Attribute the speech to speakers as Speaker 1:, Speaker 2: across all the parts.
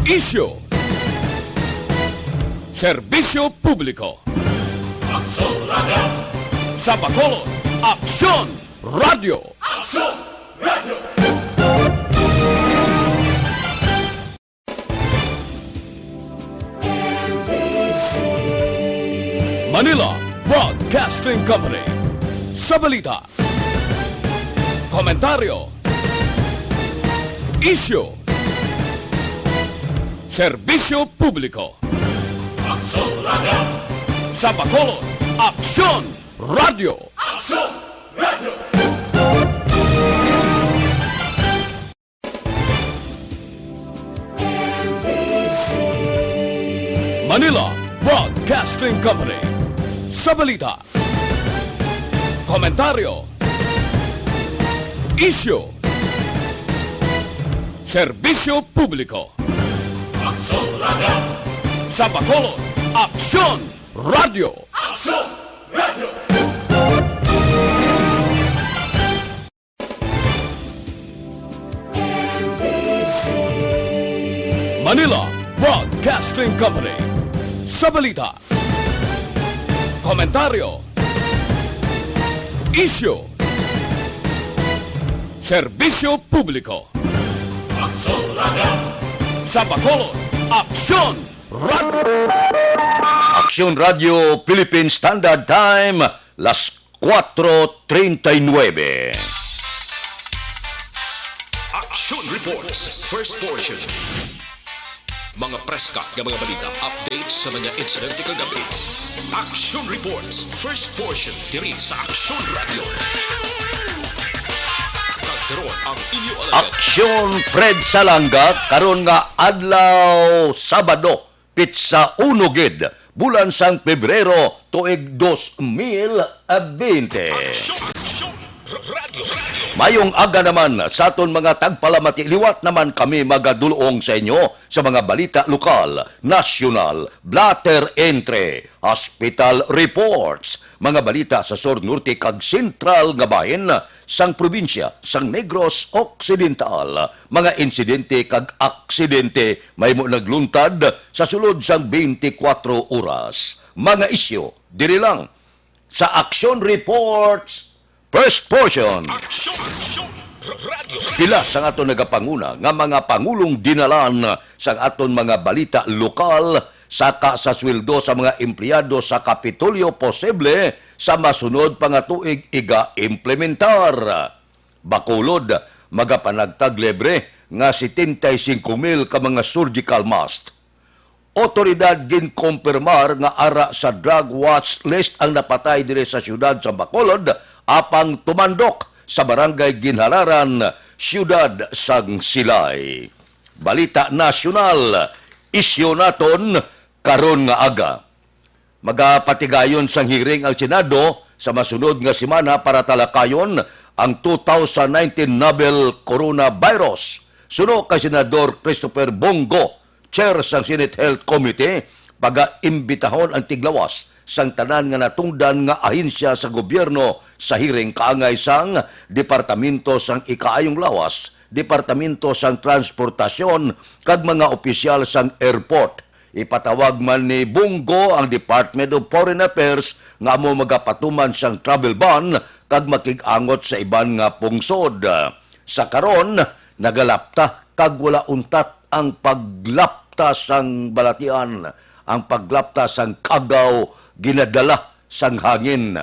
Speaker 1: Isyu, serbisyo publiko.
Speaker 2: Aksyon Radio!
Speaker 1: Sa Bacolod, Aksyon Radio.
Speaker 2: Aksyon Radio!
Speaker 1: Manila Broadcasting Company. Sa balita, komentaryo, isyu, serbisyo publiko.
Speaker 2: Aksyon Radio!
Speaker 1: Sa Bacolod, Aksyon Radio.
Speaker 2: Aksyon Radio!
Speaker 1: Manila Broadcasting Company. Sa balita, komentaryo, isyu, serbisyo publiko.
Speaker 2: Aksyon Radio!
Speaker 1: Sa Bacolod, Aksyon Radio.
Speaker 2: Aksyon Radio!
Speaker 1: Manila Broadcasting Company. Sa balita, komentaryo, isyu, serbisyo publiko.
Speaker 2: Aksyon Radio!
Speaker 1: Sa Bacolod, Aksyon Radio.
Speaker 3: Aksyon Radio Philippine Standard Time, las 4:39.
Speaker 4: Action Reports, first portion. Mga preska ng mga balita, updates sa mga insidente kagabi. Action Reports, first portion, diri sa Action Radio. Kagkaroon ang inyo alagad.
Speaker 3: Aksyon Fred Salanga, karon nga adlaw Sabado, pitsa unogid, bulan sang Pebrero, tuig 2020.
Speaker 4: Action Radio.
Speaker 3: Mayong aga naman sa aton mga tagpalamati, liwat naman kami magadulong sa inyo sa mga balita lokal, nasyonal, blatter entre, hospital reports, mga balita sa Sur Norte kag Sentral nga bahin sang probinsya sang Negros Occidental, mga insidente kag aksidente may mo nagluntad sa sulod sang 24 oras. Mga isyu diri lang sa Action Reports first portion.
Speaker 4: Action Radio.
Speaker 3: Pila sang aton nagapanguna nga mga pangulong dinalan sang aton mga balita lokal saka sa sweldo sa mga empleyado sa Kapitolyo posible sa masunod pa nga tuig iga implementar. Bacolod, magapanagtag libre nga 75,000 ka mga surgical mask. Otoridad din kumpirmar nga ara sa drug watch list ang napatay dire sa syudad sa Bacolod apang tumandok sa barangay Ginhararan, siyudad sang Silay. Balita nasyonal, isyu naton karon nga aga. Magapatigayon sang hearing ang Senado sa masunod nga semana para talakayon ang 2019 novel coronavirus. Suno kay Senador Christopher Bongo, chair sang Senate Health Committee, paga-imbitahon ang tiglawas sang tanan nga natungdan nga ahensya sa gobyerno sa hearing kaangay sang Departamento sang Ikaayong Lawas, Departamento sang Transportasyon kag mga opisyal sang airport. Ipatawag man ni Bongo ang Department of Foreign Affairs nga amo magapatuman sang travel ban kag makig-angot sa iban nga pungsod. Sa karon nagalapta kag wala untat ang paglapta sang balatian, ang paglapta sang kagaw ginadala sang hangin.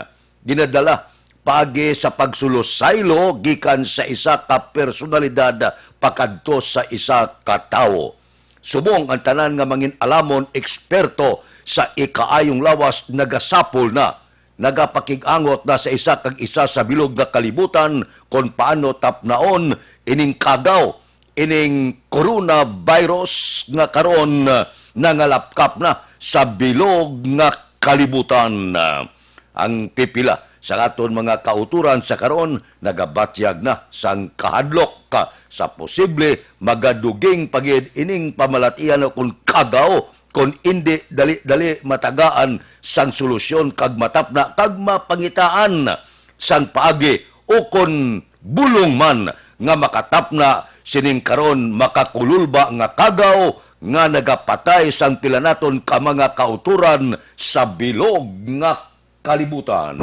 Speaker 3: Ginadala pagi sa pagsulusaylo gikan sa isa ka personalidad pakadto sa isa ka tawo. Subong ang tanan nga mangin alamon eksperto sa ikaayong lawas nagasapol na, nagapakig-angot na sa isa kag isa sa bilog nga kalibutan kung paano tapnaon ining kagaw, ining coronavirus nga karon nangalapkap na sa bilog nga kalibutan. Ang pipila sa aton mga kauturan sa karon nagabatyag na sang kahadlok sa posible magaduging pagid ining pamalatian kung kagaw kung hindi dali-dali matagaan sang solusyon kag matapna kag mapangitaan sang paagi o kung bulong man nga makatapna sining karon makakululba nga kagaw nga nagapatay sang pila naton ka mga kauturan sa bilog nga kalibutan.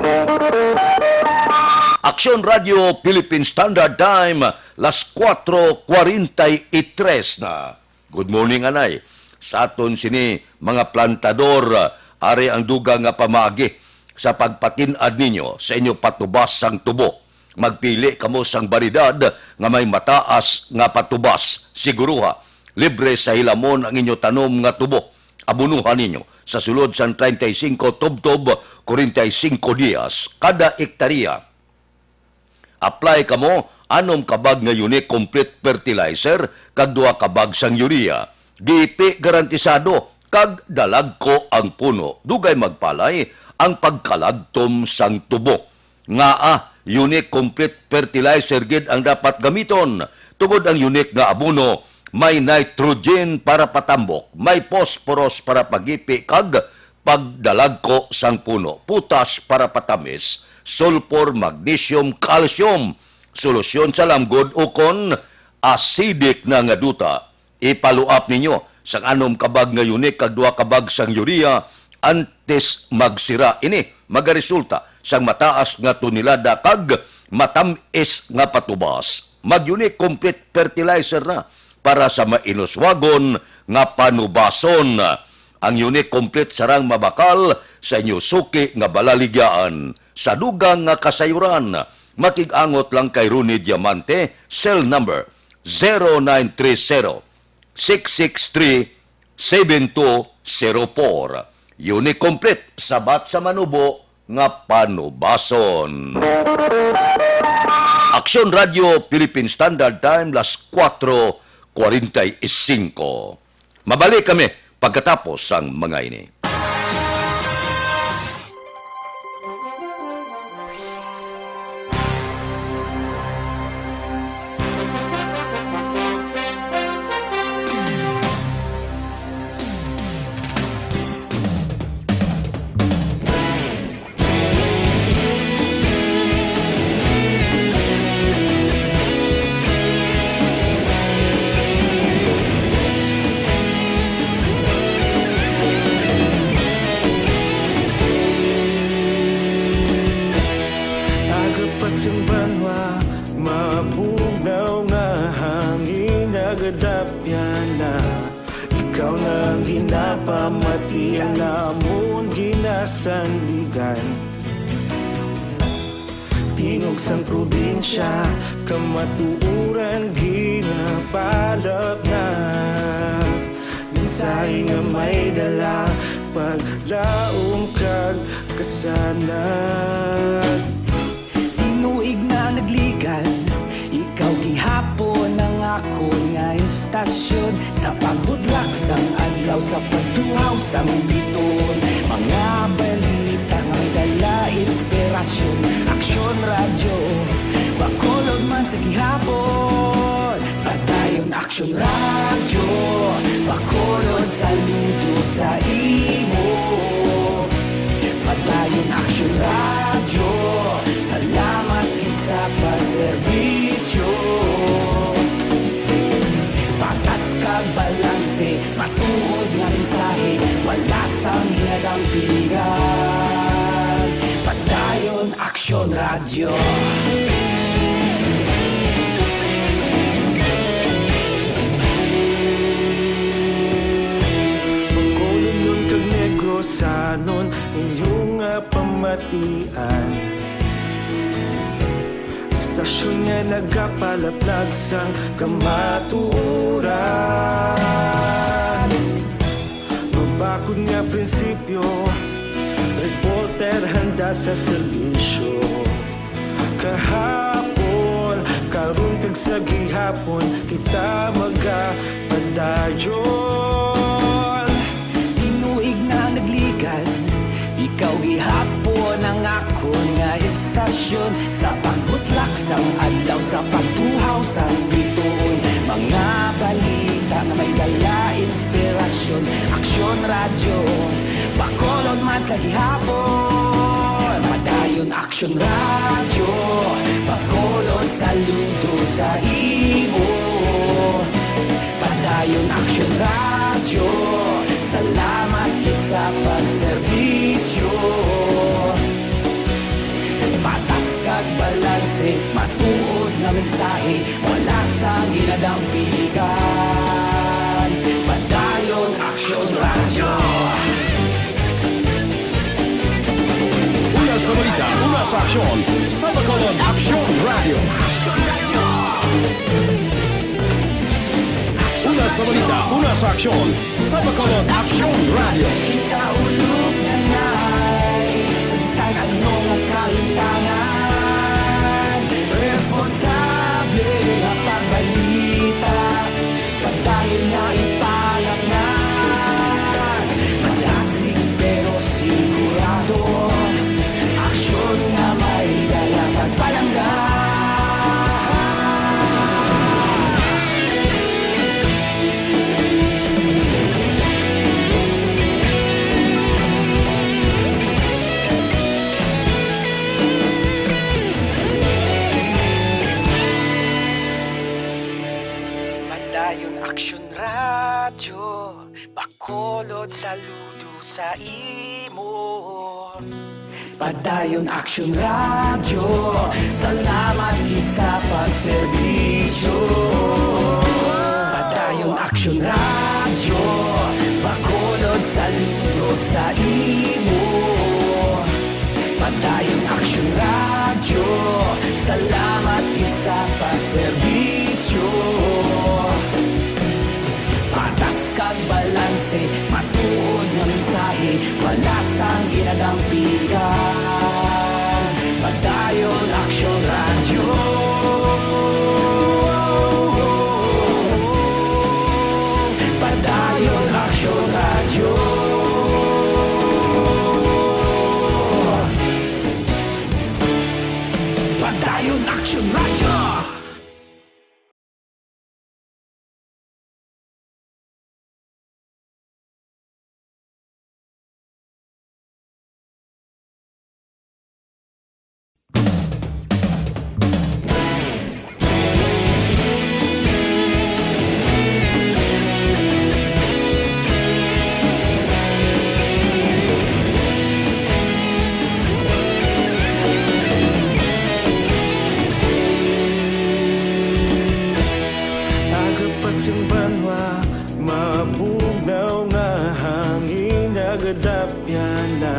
Speaker 3: Aksyon Radio Philippine Standard Time, las 4:43 na. Good morning, anay. Sa aton sini mga plantador, ari ang duga nga pamaagi sa pagpatinad ninyo sa inyo patubas sang tubo. Magpili kamo sang baridad nga may mataas nga patubas. Siguruha, libre sa hilamon ang inyo tanom nga tubo. Abunuhan ninyo sa sulod sang 35 tubtob, 45 dias kada ektarya. Apply kamo anom kabag nga unique complete fertilizer kag 2 kabag sang urea. GP garantisado kag dalag ko ang puno. Dugay magpalay ang pagkalagtom sang tubo. Unique complete fertilizer gid ang dapat gamiton. Tugod ang unique nga abono, may nitrogen para patambok, may phosphorus para pagipi kag pagdalag ko sang puno, potash para patamis, sulfur, magnesium, calcium. Solusyon sa lamgod o kon acidic na nga duta. Ipaluap ninyo sang anom kabag nga unique kag 2 kabag sang urea antes magsira. Ini magaresulta sang mataas nga tunilada kag matamis nga patubas. Mag-unique complete fertilizer na para sa mainuswagon nga panubason. Ang unique complete sarang mabakal sa inyo suki nga balaligyaan. Sa dugang nga kasayuran, makigangot lang kay Rooney Diamante, cell number 0930-663-7204. Unique complete, sabat sa manubo nga panubason. Aksyon Radio Philippine Standard Time, las 4:45. Mabalik kami pagkatapos ang mga ini.
Speaker 5: Tingog sang probinsya, kamatuuran ginapalap na. Minsay nga may dala, paglaom kag kasanag. Tinuig na nagligan, ikaw gihapon ang ako nga istasyon. Sa paghudlak sang adlaw, sa pagtuhaw sang biton. Mga balita nga dala inspirasyon. Aksyon radyo, bakolod man sa gihapon. Padayon aksyon radyo, bakolod saludo sa imo. Padayon aksyon radyo, salamat kisa pagserbisyo. Patas kag balanse, matuod nga mensahe, wala sang hinadang piligan. Padayon aksyon radyo. Pagkulong yun kag negosanon, inyong nga pamatian. Stasyon nga nagapalaplag sang kamatuuran. Mabakod nga prinsipyo, reporter handa sa serbisyo. Kahapon, karun kag sa gihapon, kita magapadayon. Tinuig na nagligan, ikaw gihapon ang ako nga istasyon. Sa pagbutlak sang adlaw, sa pagtuhaw sang bituon. Mga balita na may dala inspirasyon. Aksyon radyo, bakolod man sa gihapon. Padayon aksyon radyo, bakolod saludo sa imo. Padayon aksyon radyo, nga mensahe, wala sa ginadampigan. Padayon Aksyon Radyo.
Speaker 1: Una sa balita, una sa aksyon, sa Bacolod Aksyon Radio. Una sa balita, una sa aksyon, sa Bacolod Aksyon Radio.
Speaker 5: Ikaulog na na'y sabisan anong ang kahintangan. Responsable ang pagbalita, pagdahil na ipalaknan. Malasig pero sigurado, aksyon na may dala pagpalanggan. Padayon Aksyon Radyo, Bacolod saludo sa imo. Padayon Aksyon Radyo, salamat gid sa pagserbisyo. Padayon Aksyon Radyo, Bacolod saludo sa imo. Padayon Aksyon Radyo, salamat gid sa pagserbisyo. Patas kag balanse, matuod nga mensahe, wala sang ginadampigan. Padayon Aksyon Radyo. Padayon Aksyon Radyo. Padayon Aksyon Radyo.
Speaker 6: Agapasang banwa, mabugnaw nga hangin nagadapyan na.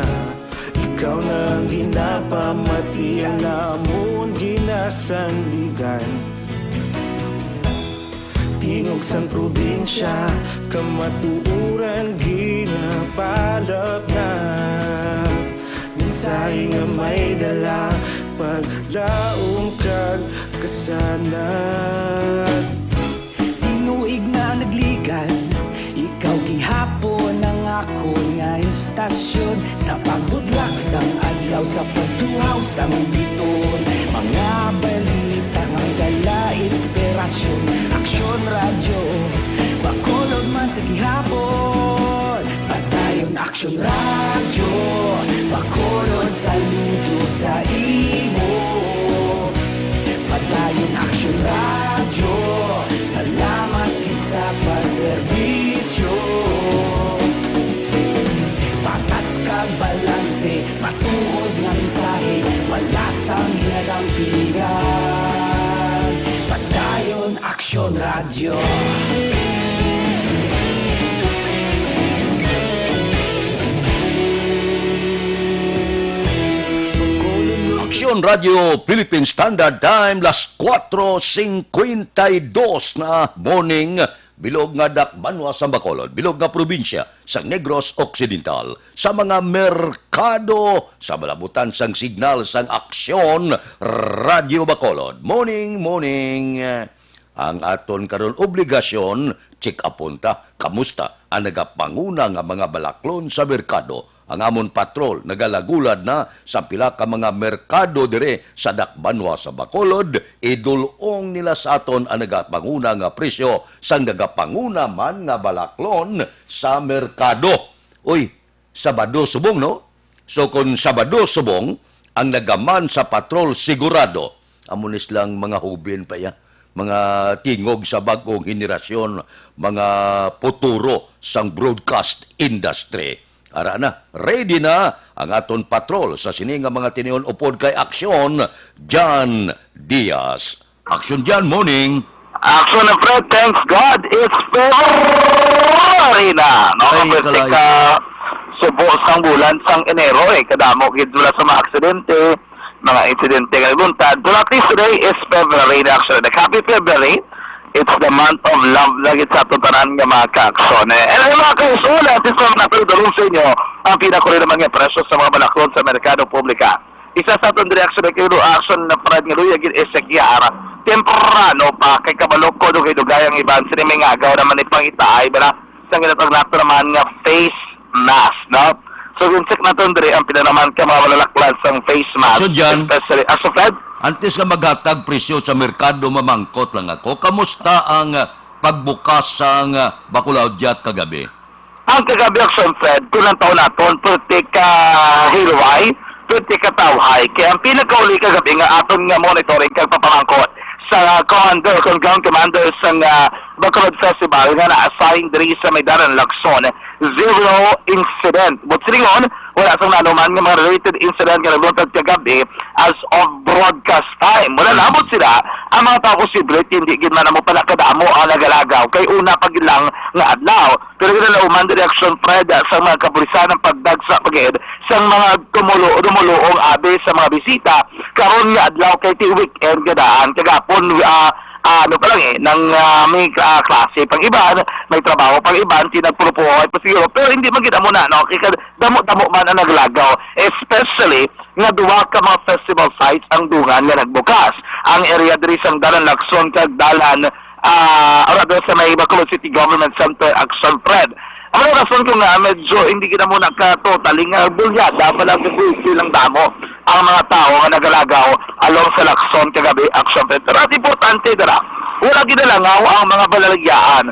Speaker 6: Ikaw na ginapamatian namon ginasandigan. Tingog sang probinsya, kamatuuran ginapalap na. Minsay nga may dala, paglaong kag kasanat.
Speaker 5: Tinuig na nagligan, ikaw gihapon ang ako nga istasyon. Sa pagbudlak sang adlaw, sa pagtuhaw sang biton. Mga balita nga dala inspirasyon. Aksyon Radyo, Bacolod man sa gihapon. Padayon Aksyon Radyo, Bacolod saludo sa imo. Padayon Aksyon Radyo, salamat sa pagserbisyo. Patas kag balanse, matuod nga mensahe, wala sang ginadampigan. Padayon Aksyon Radyo.
Speaker 3: Aksyon Radio Philippine Standard Time, las 4:52 na morning, bilog nga dakbanwa sa Bacolod, bilog nga probinsya sa Negros Occidental, sa mga merkado, sa malabutan sang signal sang Aksyon Radio Bacolod. Morning, morning. Ang aton karon obligasyon, check apunta, kamusta ang nagapanguna nga mga balaklon sa merkado. Ang amon patrol nagalagulad na sa pila ka mga merkado dire sa dakbanwa sa Bacolod, idulong nila sa aton ang nagapanguna nga presyo sang nagapanguna man nga balaklon sa merkado. Uy, Sabado subong no? So kung Sabado subong ang nagaman sa patrol sigurado, amunis lang mga hubin pa ya, mga tingog sa bagong henerasyon, mga futuro sang broadcast industry. Ara na, ready na ang aton patrol sa sininga mga tinion upod kay Aksyon, John Diaz Action dyan, morning.
Speaker 7: Action na Fred, thanks God, it's February na. No,
Speaker 3: Ay,
Speaker 7: kapit
Speaker 3: kalay.
Speaker 7: ka subo sang bulan sang Enero kadamo gid wala sa mga aksidente, mga insidente nga naguntad. But at least today is February na actually. The happy February, it's the month of love lagi sa tutaran nga mga ka-aksyon. And ay mga kausula, at least naman napiludulong sa inyo ang pinakuli naman nga presyo sa mga balaklon sa merkado publika. Isa sa itong reaction na kayo action na Fred nga luya gid Ezequiara. Temprano pa kay kabaloko do kay dugayang iban sila may ngagaw naman ni pangitaay bala sa ginatag nato naman nga face mask, no? So yung check natin dire ang pinanaman ka mga malalaklan sang face mask.
Speaker 3: So, dyan?
Speaker 7: Especially, Fred?
Speaker 3: Antes ka maghatag presyo sa merkado, mamangkot lang ako. Kamusta ang pagbukas sang Bacolod Jet kagabi?
Speaker 7: Ang kagabi action Fred, kunang taon naton, pwede ka hilway, pwede ka tawhay. Kaya ang pinakauli kagabi nga aton nga monitoring kag papamangkot sa commander, kung ground commander sa Bacolod Festival nga na-assign diri sa Maydaran, Lacson. Zero incident. But silingon, wala sang nanuman nga mga related incident nga nagluntad kagabi as of broadcast time. Wala namot sila ang mga tao posible hindi gid man mo pala kadamo ang nagalagaw kay una pag lang nga adlaw. Pero ginalauman direction Fred sa mga kapulisan ng pagdagsa pagid sa mga dumuluong abe sa mga bisita karon nga adlaw kay ti weekend gadaan kagapon ano pa lang nang may klase pang iban, may trabaho pang iban, tinagpurupuhay pa siguro, pero hindi man mo na, no? Kaya damo-damo man ang naglagaw, especially nga duwa ka mga festival sites ang dungan nga nagbukas. Ang area diri sang Dalan Lacson kag Dalan orado sa may Bacolod City Government Center Action Fred. Ang mga rason ko nga medyo hindi kita muna ka-totally nga bulyada pala silang damo ang mga tao nga nagalagaw along sa Lacson kagabi Action Fred. Pero at importante dara, wala ginalangaw ang mga balaligyaan.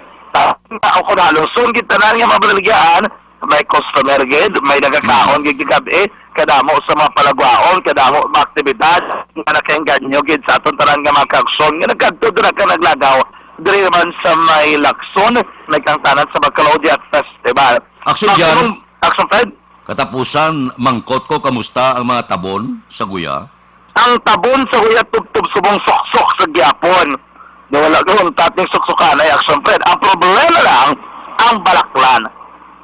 Speaker 7: Ang kunalosong kita na nga mga balaligyaan, may customer gid, may nagakaon gid kagabi, kadamo sa mga palagwaon, kadamo mga aktibidad nga nakaengganyo gid sa aton tanan nga mga ka-aksyon nga nagkadto dira ka naglagaw diri naman sa may Lacson, may kangtanan sa Bacolod Jet Festival.
Speaker 3: Action dyan.
Speaker 7: Action Fred?
Speaker 3: Katapusan, mangkot ko, kamusta ang mga tabon sa guya?
Speaker 7: Ang tabon sa kuya tubtub subong sok-sok sa gyapon. Wala doon tating suksukan ay Action Fred. Ang problema lang, ang balaklan.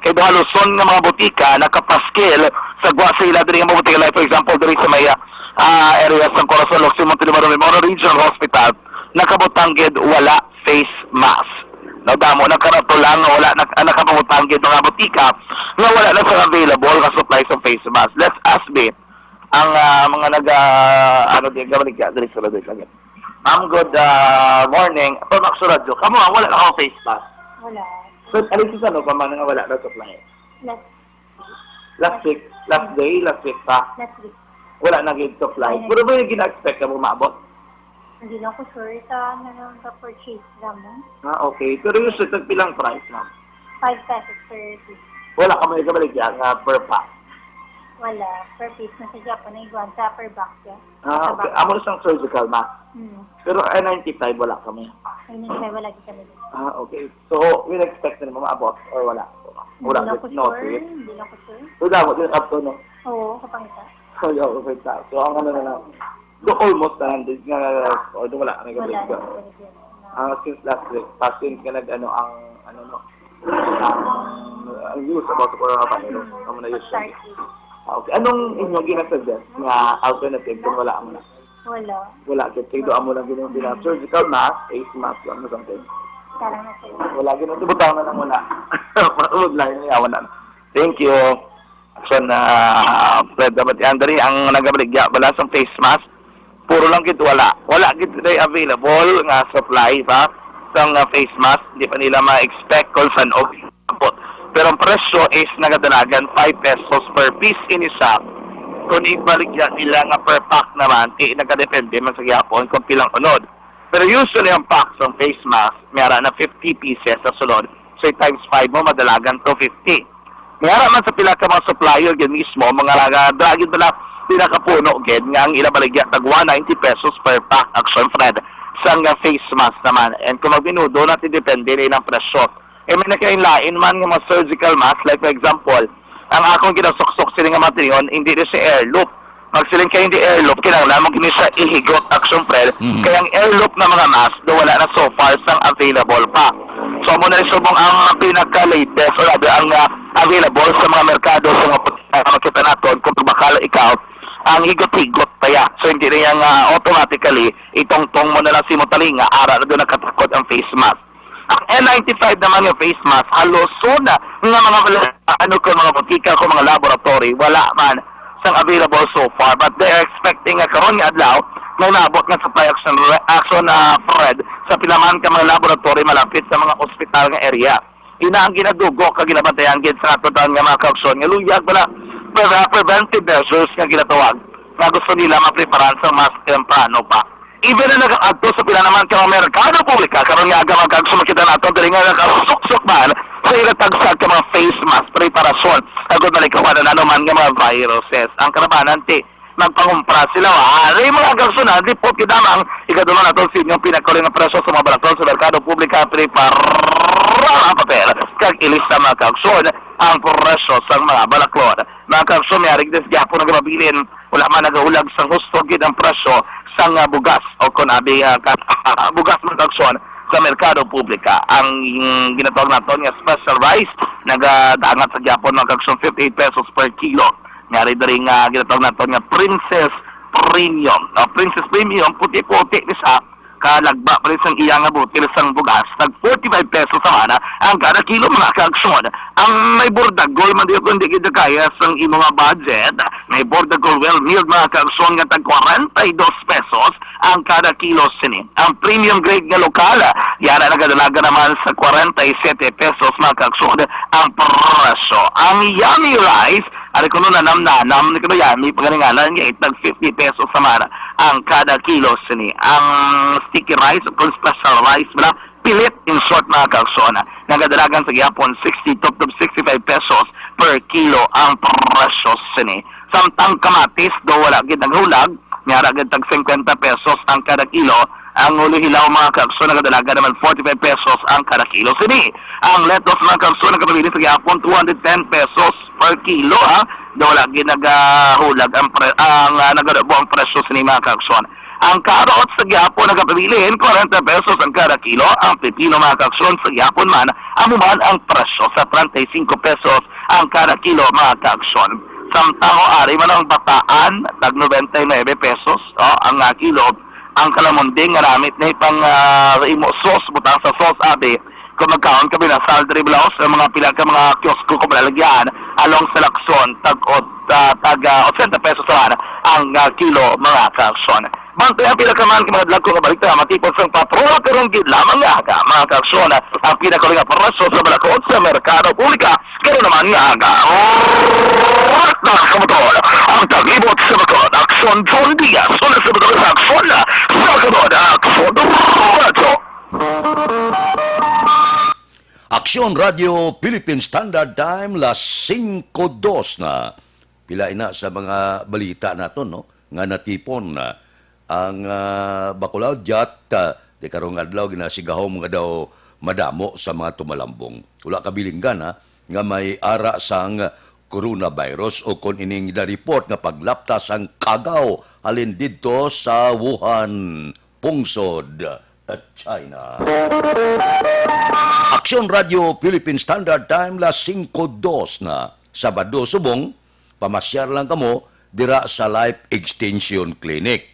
Speaker 7: Kay haluson nga mga butika nakapaskil sa gwa sa ila diri nga mga butika, like for example diri sa may area sa Corazon Locsin Montelimaro Memorial Regional Hospital, nakabutanggid wala face mask. No, damo nagkarato lang nga wala nakapabutanggid mga butika nga wala na sa available nga supply sa face mask. Let's ask me ang mga ano di gabalik ya diri sa radio lang. Good morning. Pamax Radio. Kamo wala na ako face mask.
Speaker 8: Wala.
Speaker 7: So alis sa ano pa man nga wala na supply. Last week pa.
Speaker 8: Last week.
Speaker 7: Wala na gid supply. Pero ba yung gina-expect ka mo maabot?
Speaker 8: Hindi lang ko sure sa purchase naman.
Speaker 7: Okay. Pero yung sa pilang price na?
Speaker 8: 5 pesos per piece.
Speaker 7: Wala ka may kabalik yan per pack.
Speaker 8: Wala. Per piece na sa Japan na iguan sa per box yan.
Speaker 7: Okay. Amo isang surgical mask. Pero N95 wala kami.
Speaker 8: Ay, wala di kami.
Speaker 7: Okay. So, we expect na maabot or wala? Wala.
Speaker 8: Hindi lang ko sure. Hindi lang ko sure.
Speaker 7: Wala mo din up to, no?
Speaker 8: Oo, kapangita.
Speaker 7: So, ang ano na lang. So, almost na lang. Or wala. May kabalik ka. Since last week, since ka nag-ano ang news about the coronavirus. Ang na use. Okay. Anong inyong ginasuggest na alternative kung wala mo na?
Speaker 8: Wala.
Speaker 7: Wala. Kasi doon mo lang ginong surgical mask, face mask, ano something.
Speaker 8: Parang na sa'yo.
Speaker 7: Wala ginong. Butang na lang wala. Huwag lang yung yawan na. Thank you. So, Fred, dapat yan dari ang nagabaligya. Wala sa face mask. Puro lang gito wala. Wala gito na available nga supply pa sa face mask. Hindi pa nila ma-expect kung saan o pero ang presyo is nagadalagan 5 pesos per piece in isa. Kung ibaligyan nila nga per pack naman, nagadepende man sa gyapon kung pilang unod. Pero usually ang pack sa face mask, mayroon na 50 pieces sa sulod. So times 5 mo, madalagan to 50. Mayroon man sa pila ka mga supplier gen mismo, mga dragin pala pinakapuno gen nga ang ilabaligyan tag 190 pesos per pack Action Fred sa nga face mask naman. And kung magbinudo natin depende rin ang presyo. May nakainlain man nga mga surgical mask, like for example, ang akong ginasuksok sila nga materiyon, hindi rin si air loop. magsiling kayo hindi airloop, kinahanglan mo kini sa ihigot action Fred. Kaya ang airloop na mga mask, do wala na so far sang available pa. So mo na rin subong ang pinaka-latest o labi ang available sa mga merkado sa mga makita natin kung bakal ikaw ang higot-higot pa ya. So hindi na yung automatically itong-tong mo na lang si Mutalinga ara na doon nakatakot ang face mask. Ang N95 naman yung face mask, halos na nga mga butika ko mga laboratory, wala man sang available so far, but they're expecting karon nga adlaw may nabot nga supply action Fred sa pilaman ka mga laboratory malapit sa mga ospital nga area. Ina ang ginadugo ka ginabantayan gid sa total nga mga kauksyon nga luyag bala preventive measures nga ginatawag nga gusto nila mapreparan sa mas temprano pa. Even na nag-adto sa pila naman ka mga merkado publika karon nga aga magkagso makita nato diri nga nakasuksok man sa ilatagsak ka mga face mask preparasyon agud malikawan na naman nga mga viruses. Ang karabanan ti magpangumpra sila ari mga garsona di po kidamang ikaduman nato sa inyong pinakuli nga presyo sa mga balakton sa merkado publika prepara ang papel kag ilis sa mga kagsyon ang presyo sa mga balaklon. Mga kagsyon may arig des gapon nga mabilin wala man nagahulag sa gusto gid ang presyo sa bugas o kunabi bugas mga kagsyon sa merkado publika. Ang ginatawag nato nga special rice nagadaangat sa Japon mga kagsyon 58 pesos per kilo. Ngari dari nga ginatawag nato nga Princess Premium. Princess Premium puti-puti ni sa kalagba pa rin sang iya nga butil sang bugas nag 45 pesos sa mana ang kada kilo mga kagsyon. Ang may bordagol man di kundi kita kaya sang imo nga budget may bordagol well milled mga kagsyon nga tag 42 pesos ang kada kilo sini. Ang premium grade nga lokal yara nagadalaga naman sa 47 pesos mga kagsyon ang presyo. Ang yummy rice ari kuno nanam ni kuno yummy pagalingalan nga itag 50 pesos sa mana ang kada kilo sini. Ang sticky rice o special rice bala pilit in short mga kagsona nagadalagan sa gihapon 60 to 65 pesos per kilo ang presyo sini. Samtang kamatis do wala gid naghulag nyara gid tag 50 pesos ang kada kilo. Ang ulo hilaw mga kagsona nagadalagan naman 45 pesos ang kada kilo sini. Ang lettuce mga kagsona kapabilin sa gihapon 210 pesos per kilo do wala gid nagahulag ang nagabuang presyo sini mga kagsona. Ang carrot sa gihapon nagapabilin 40 pesos ang kada kilo. Ang pepino mga kagsyon sa gihapon man amuman ang presyo sa 35 pesos ang kada kilo mga kagsyon. Samtang ari man ang bataan tag 99 pesos ang kilo. Ang kalamunding nga ramit na ipang imo sauce butang sa sauce abi kung magkaon kami na saldry blouse sa mga pila ka mga kiosko ko malalagyan along sa Lacson tag 80 pesos sa ang kilo mga kagsyon. Bantay ang pinakaman ka mga dlag ko nga balita matipon sang patrola karong gid lamang nga aga mga kagsyon ang pinakaling nga presyo sa balakod sa merkado publika karon naman nga aga. Kamotor ang taglibot sa bakod Aksyon John Diaz una sa bakod sa Aksyon sa bakod Aksyon Radio.
Speaker 3: Aksyon Radio Philippine Standard Time las 5:02 na. Pila ina sa mga balita naton no nga natipon na ang Bacolod Jet di karong adlaw ginasigahom nga daw madamo sa mga tumalambong. Wala kabilinggan nga may ara sang coronavirus o kon ining report nga paglaptas ang kagaw halin didto sa Wuhan, pungsod at China. Aksyon Radio Philippine Standard Time las 5:02 na. Sabado subong pamasyar lang kamo dira sa Life Extension Clinic.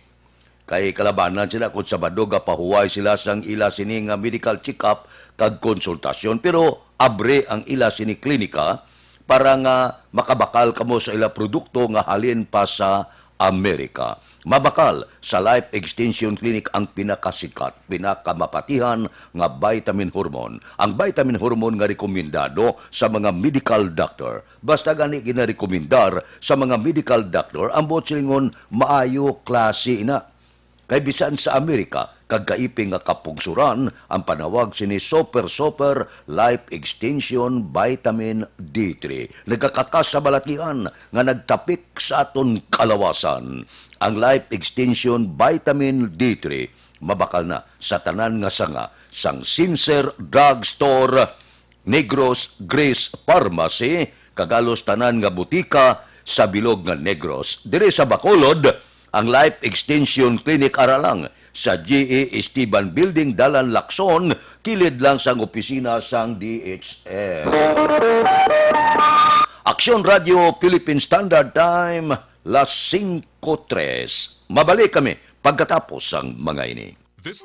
Speaker 3: Kay kalabanan sila kung Sabado gapahuway sila sang ila sini nga medical check-up kag konsultasyon pero abre ang ila sini klinika para nga makabakal kamo sa ila produkto nga halin pa sa Amerika. Mabakal sa Life Extension Clinic ang pinakasikat, pinakamapatihan nga vitamin hormone. Ang vitamin hormone nga rekomendado sa mga medical doctor. Basta gani ginarekomendar sa mga medical doctor, ang botsingon maayo klase na. Kay bisan sa Amerika, kagkaiping nga kapugsuran ang panawag sini Super Life Extension Vitamin D3. Nagkakakas sa balatian nga nagtapik sa aton kalawasan. Ang Life Extension Vitamin D3 mabakal na sa tanan nga sanga sang Sincere Drugstore, Negros Grace Pharmacy, kagalos tanan nga butika sa bilog nga Negros. Dire sa Bacolod, ang Life Extension Clinic Aralang sa GE Esteban Building, Dalan, Lacson, kilid lang sang opisina sang DHL. Aksyon Radio Philippine Standard Time, las 5:03. Mabalik kami pagkatapos ang mga ini.
Speaker 4: This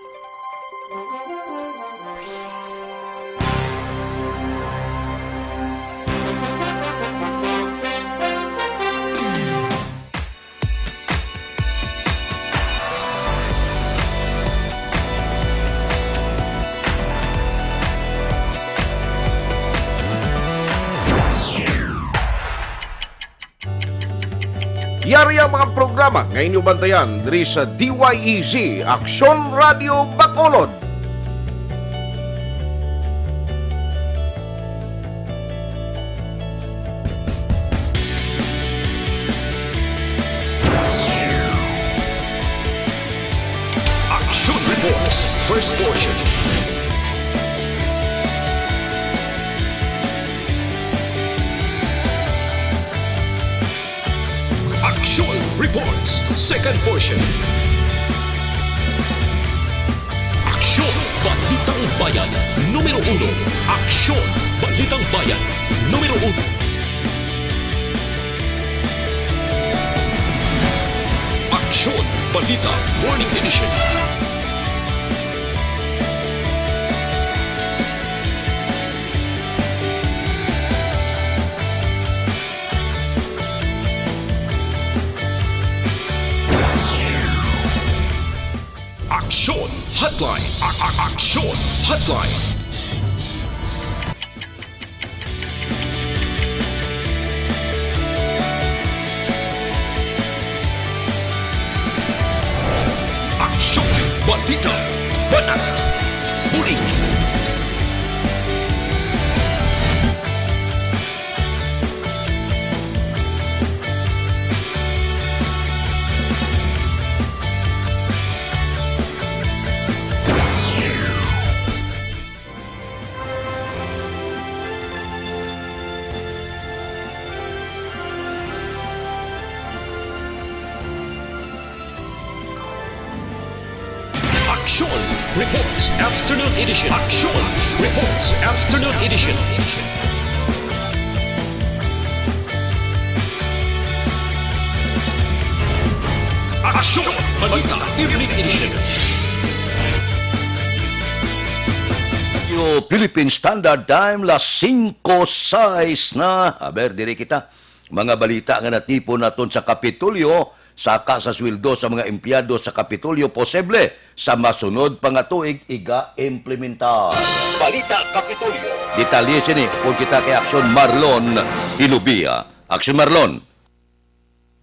Speaker 9: Yari ang mga programa nga inyong bantayan diri sa DYEZ Aksyon Radio Bacolod.
Speaker 4: Action Reports, first portion. Action Reports, second portion. Aksyon Balitang Bayan, numero 1. Aksyon Balitang Bayan, numero 1. Aksyon Balita Morning Edition. Aksyon Hotline. Aksyon Hotline. Aksyon Balita Banat Huling. Action Reports Afternoon Edition. Action Reports Afternoon Edition. Action Balita Evening Edition.
Speaker 3: Radio Philippine Standard Time, las 5:06 na. Aber, diri kita. Mga balita nga natipon naton sa Kapitolyo, saka sa sweldo sa mga empleyado sa Kapitolyo, posible sa masunod pa nga tuig iga-implementar. Balita Kapitolyo. Detalye sini kung kita kay Aksyon Marlon Hilubia. Aksyon Marlon.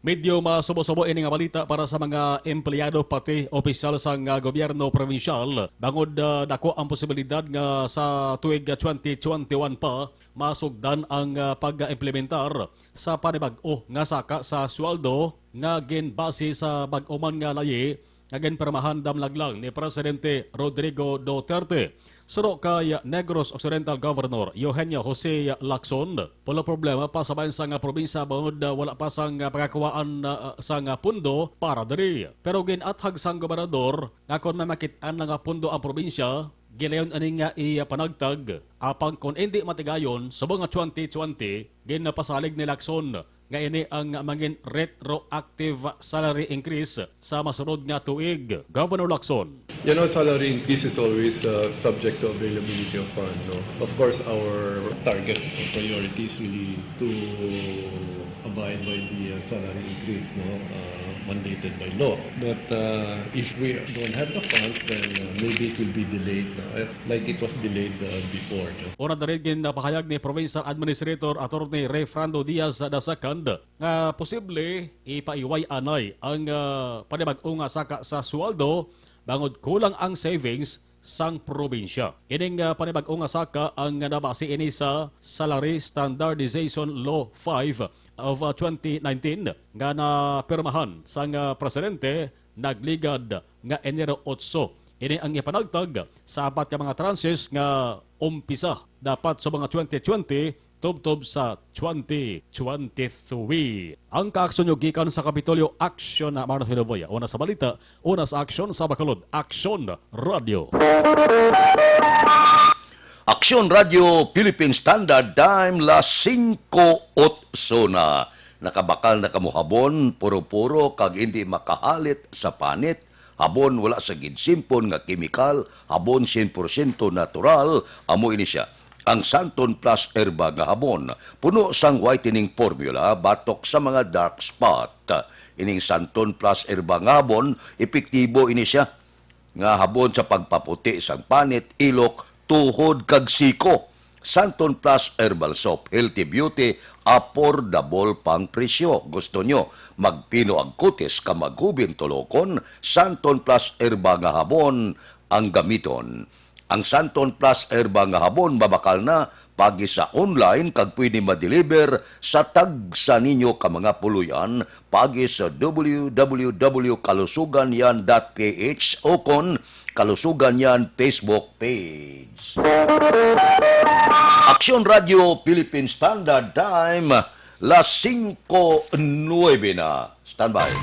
Speaker 1: Medyo masubo-subo ini nga balita para sa mga empleyado pati opisyal sa gobyerno provinsyal. Bangod dako ang posibilidad nga sa tuig 2021 pa masugdan ang pag-implementar sa panibag-o nga saka sa sweldo nga ginbase sa bag-oman nga layi nga ginpermahan damlaglang ni Presidente Rodrigo Duterte. Suno kay Negros Occidental Governor Eugenio Jose Lacson, pala problema pa sa bansang probinsya bangod wala pa sang pagkakuwaan sang pundo para diri. Pero ginathag sang gobernador nga kon mamakit-an nga pundo ang probinsya, gilayon ani nga ipanagtag apang kon hindi matigayon subong nga 2020 ginapasalig ni Lacson nga ini ang mangin retroactive salary increase sa masunod nga tuig. Governor Lacson.
Speaker 10: You know, salary increase is always subject to availability of fund. No? Of course, our target or priority is really to abide by the salary increase mandated by law. But if we don't have the funds, then maybe it will be delayed like it was delayed before. No?
Speaker 1: Una na rin ginapahayag ni Provincial Administrator Attorney Ray Frando Diaz II nga posible ipaiway anay ang panibag-o nga saka sa sweldo bangod kulang ang savings sang probinsya. Ining panibag-o nga saka ang nabase ini sa Salary Standardization Law 5 of 2019 nga napirmahan sang presidente nagligad nga Enero 8. Ini ang ipanagtag sa apat ka mga tranches nga umpisa dapat sa mga 2020 tubtob sa 2023. Ang kaaksyon nyo gikan sa Kapitolyo, aksyon na Marno Hiloboya. Una sa balita, una sa aksyon sa Bacolod, Aksyon Radio.
Speaker 3: Aksyon Radio Philippine Standard Time las 5:08 na. Nakabakal na kamuhabon, puro-puro kag hindi makahalit sa panit. Habon wala sa ginsimpon nga kimikal, habon 100% natural, amo ini siya. Ang Santon Plus Herba nga habon, puno sang whitening formula, batok sa mga dark spot. Ining Santon Plus Herba nga habon, epektibo ini siya. Nga habon sa pagpaputi sang panit, ilok, tuhod kag siko. Santon Plus Herbal Soap, Healthy Beauty, affordable pang presyo. Gusto nyo, magpino ang kutis ka maghubin tulokon, Santon Plus Herba nga habon ang gamiton. Ang Santon Plus Herba nga habon babakal na pagi sa online kag pwede ma-deliver sa tagsa ninyo ka mga puluyan pagi sa www.kalusuganyan.ph o kon Kalusuganyan Facebook page. Aksyon Radio Philippine Standard Time, las 5:09 na. Standby.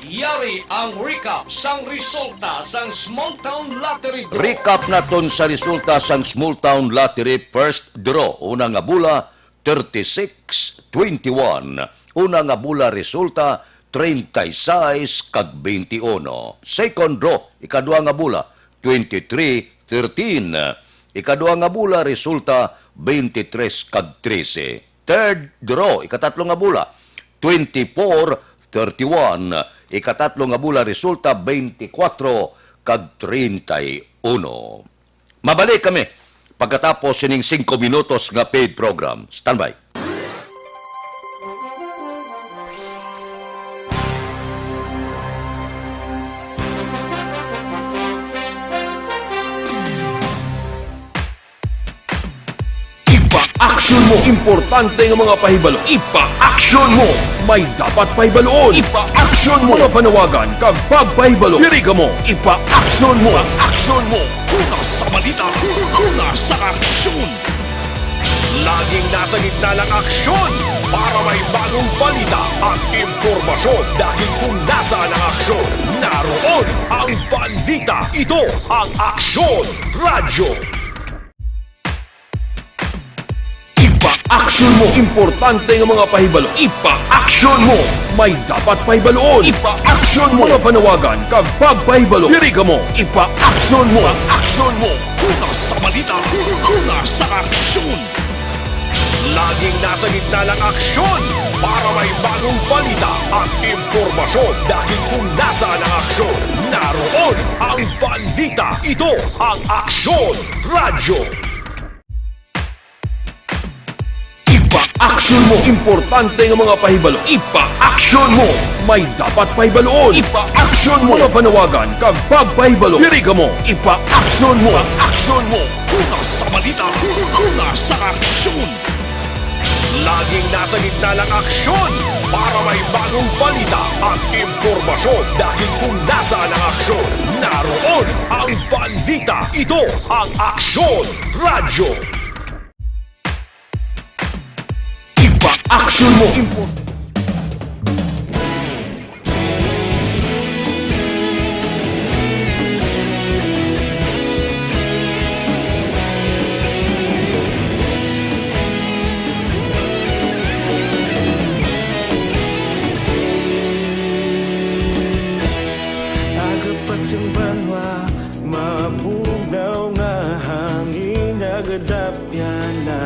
Speaker 4: Yari ang recap sang resulta sang Small Town Lottery Draw.
Speaker 3: Recap naton sa resulta sang Small Town Lottery First Draw. Una nga bula, 36-21. Una nga bula resulta, 36 kag 21. Second draw, ikadua nga bula, 23-13. Ikadua nga bula resulta, 23 kag 13. Third draw, ikatatlo nga bula, 24-31. Ikatatlo nga bula resulta, 24 kag 31. Mabalik kami pagkatapos sining 5 minutos nga paid program. Standby.
Speaker 9: Ipa-action mo! Importante nga mga pahibalo. Ipa-action mo! May dapat pahibaloon. Ipa-action mo! Mga panawagan kag pagpahibalo. Diri ka mo. Ipa-action mo!
Speaker 4: Ipa-action mo! Una sa balita, una sa aksyon! Laging nasa gitna ng aksyon para may bagong balita at impormasyon. Dahil kung nasaan ang aksyon, naroon ang balita. Ito ang Aksyon Radio.
Speaker 9: Ipa-action mo! Importante nga mga pahibalo. Ipa-action mo! May dapat pahibaloon. Ipa-action mo! Mga panawagan kag pagpahibalo. Diri ka mo. Ipa-action mo!
Speaker 4: Ipa-action mo! Una sa balita, una sa aksyon! Laging nasa gitna ng aksyon para may bagong balita at impormasyon. Dahil kung nasaan ang aksyon, naroon ang balita. Ito ang Aksyon Radio.
Speaker 9: Ipa-action mo! Importante nga mga pahibalo. Ipa-action mo! May dapat pahibaloon. Ipa-action mo! Mga panawagan kag pagpahibalo. Diri ka mo. Ipa-action mo!
Speaker 4: Ipa-action mo! Una sa balita, una sa aksyon! Laging nasa gitna ng aksyon para may bagong balita at impormasyon. Dahil kung nasaan ang aksyon, naroon ang balita. Ito ang Aksyon Radio.
Speaker 9: Ipa-action mo!
Speaker 6: Agapasumbanwa, mabugnaw nga hangin nagadapyan na.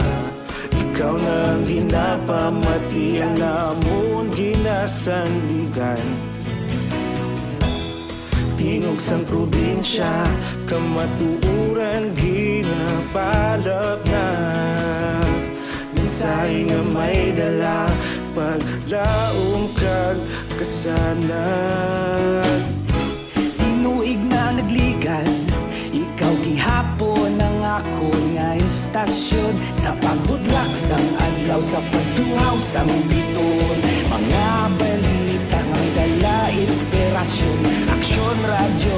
Speaker 6: Ikaw nang ginapamati ang namon ginasandigan. Tingog sang probinsya, kamatuuran ginapalap na. Minsay nga may dala, paglaom kag kasanan.
Speaker 5: Tinuig na nagligan, ikaw gihapon ang ako nga istasyon. Sa paghudlak sang adlaw, sa pagtuhaw sang biton. Mga balita nga dala inspirasyon. Aksyon Radio,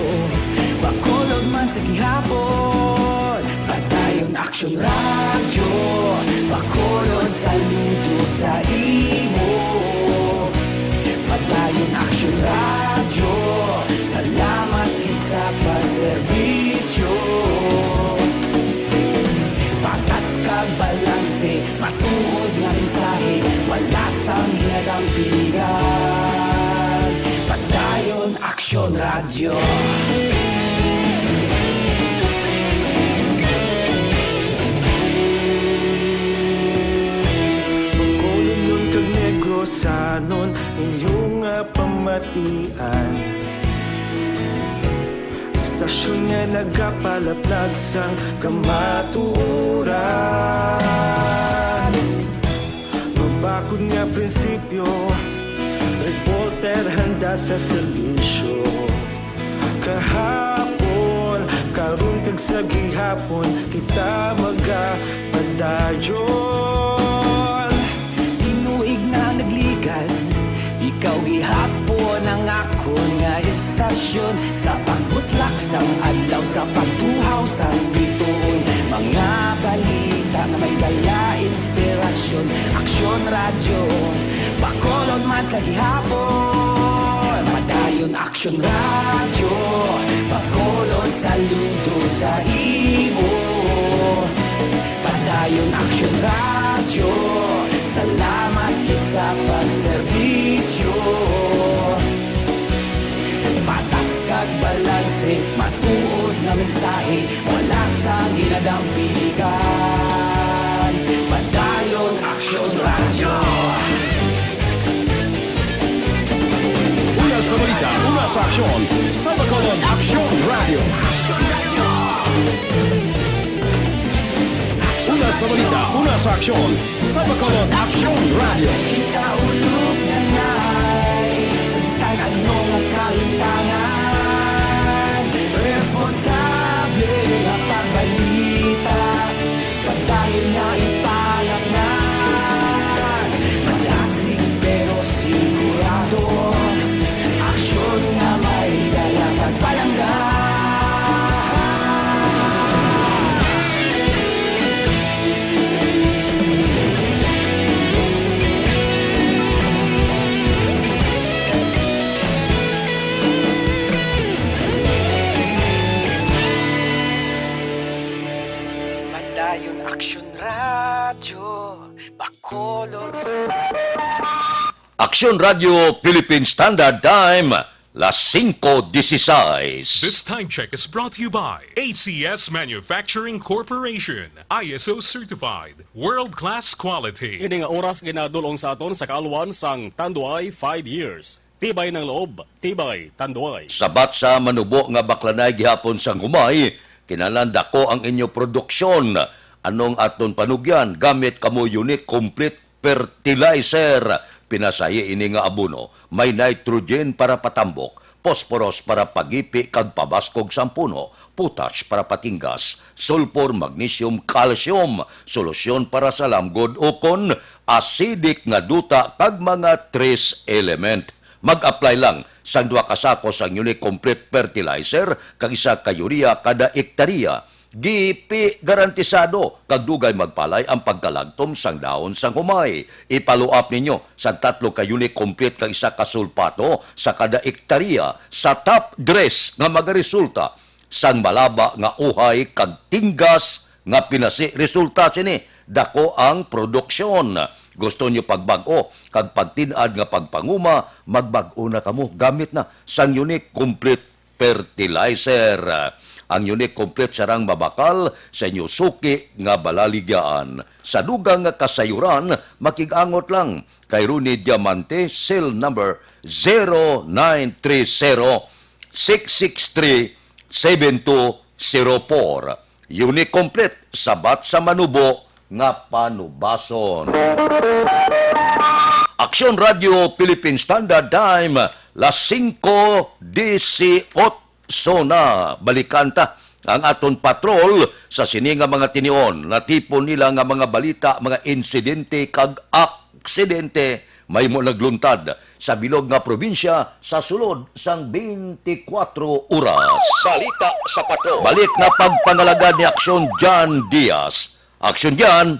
Speaker 5: Bacolod man sa gihapon. Padayon Action Radio, Bacolod, saludo sa imo. Padayon Action Radio, salamat kisa pagserbisyo. Patas kag balanse, matuod nga mensahe, wala sang hinadang pilihan. Padayon Action Radio.
Speaker 6: Sanon inyong pamatian. Stasyon nga nagapalaplag sang kamaturan. Mabakod nga prinsipyo, reporter handa sa serbisyo. Kahapon, karun kag sa gihapon, kita magapadayon.
Speaker 5: Tinuig na nagligan, ikaw gihapon ang akon nga istasyon. Sa pagbutlak sang adlaw, sa pagtuhaw sang bituon, mga balita na may dala inspirasyon. Aksyon Radio, Bacolod man sa gihapon. Padayon Aksyon Radio, Bacolod, saludo sa imo. Padayon Aksyon Radio, salamat kit sa pagserbisyo. Patas kag balanse, matuod nga mensahe, wala sang ginadang pilihan. Padayon Aksyon Radio.
Speaker 9: Una sa balita, una sa aksyon, sa Bacolod Action Radio. Una sa balita, una sa aksyon, sa Bacolod Action Radio.
Speaker 5: Kita ulog na ngay, sa anong ang kahintangan. Responsable nga pagbalita, pagdayon nga ipalaknan. Malasig pero sigurado, aksyon nga may dalang pagpalanggan. Padayon Action Radio, Bacolod.
Speaker 3: Aksyon Radio Philippine Standard Time, las 5:16.
Speaker 11: This time check is brought to you by ACS Manufacturing Corporation, ISO certified, world-class quality.
Speaker 1: Ini nga oras ginadulong sa aton sa kaalwan sang Tanduay 5 years. Tibay ng loob, tibay Tanduay.
Speaker 3: Sabat sa manubo nga baklanay gihapon sang humay, kinalanda ko ang inyo produksyon. Anong aton panugyan gamit kamo unique complete fertilizer. Pinasayi ini nga abono, may nitrogen para patambok, phosphorus para pagipi kag pabaskog sang puno, potash para patinggas, sulfur, magnesium, calcium, solusyon para sa lamgod ukon, acidic nga duta kag mga trace element. Mag-apply lang sang 2 ka sako sang unique complete fertilizer kag 1 ka urea kada ektarya. GP garantisado kag dugay magpalay ang pagkalagtom sang daon sang humay. Ipalo-up ninyo sa 3 ka unique complete kag 1 ka sulfato sa kada ektarya sa top dress nga magaresulta sang malaba nga uhay kag tinggas nga pinasi resulta sini dako ang produksyon. Gusto nyo pagbag-o kag pagtinad nga pagpanguma, magbag-o na kamo gamit na sang unique complete fertilizer. Ang unique complete sarang mabakal sa inyo suki nga balaligyaan. Sa dugang nga kasayuran, makigangot lang kay Rooney Diamante, cell number 0930-663-7204. Unique complete, sabat sa manubo nga panubason. Aksyon Radio Philippine Standard Time, las 5:18 na balikanta ang aton patrol sa sininga mga tinion. Natipon nila nga mga balita, mga insidente kag aksidente may mo nagluntad sa bilog nga probinsya sa sulod sang 24 oras. Balita sa Patrol. Balik na pagpangalagad ni Aksyon Jan Diaz. Aksyon Jan.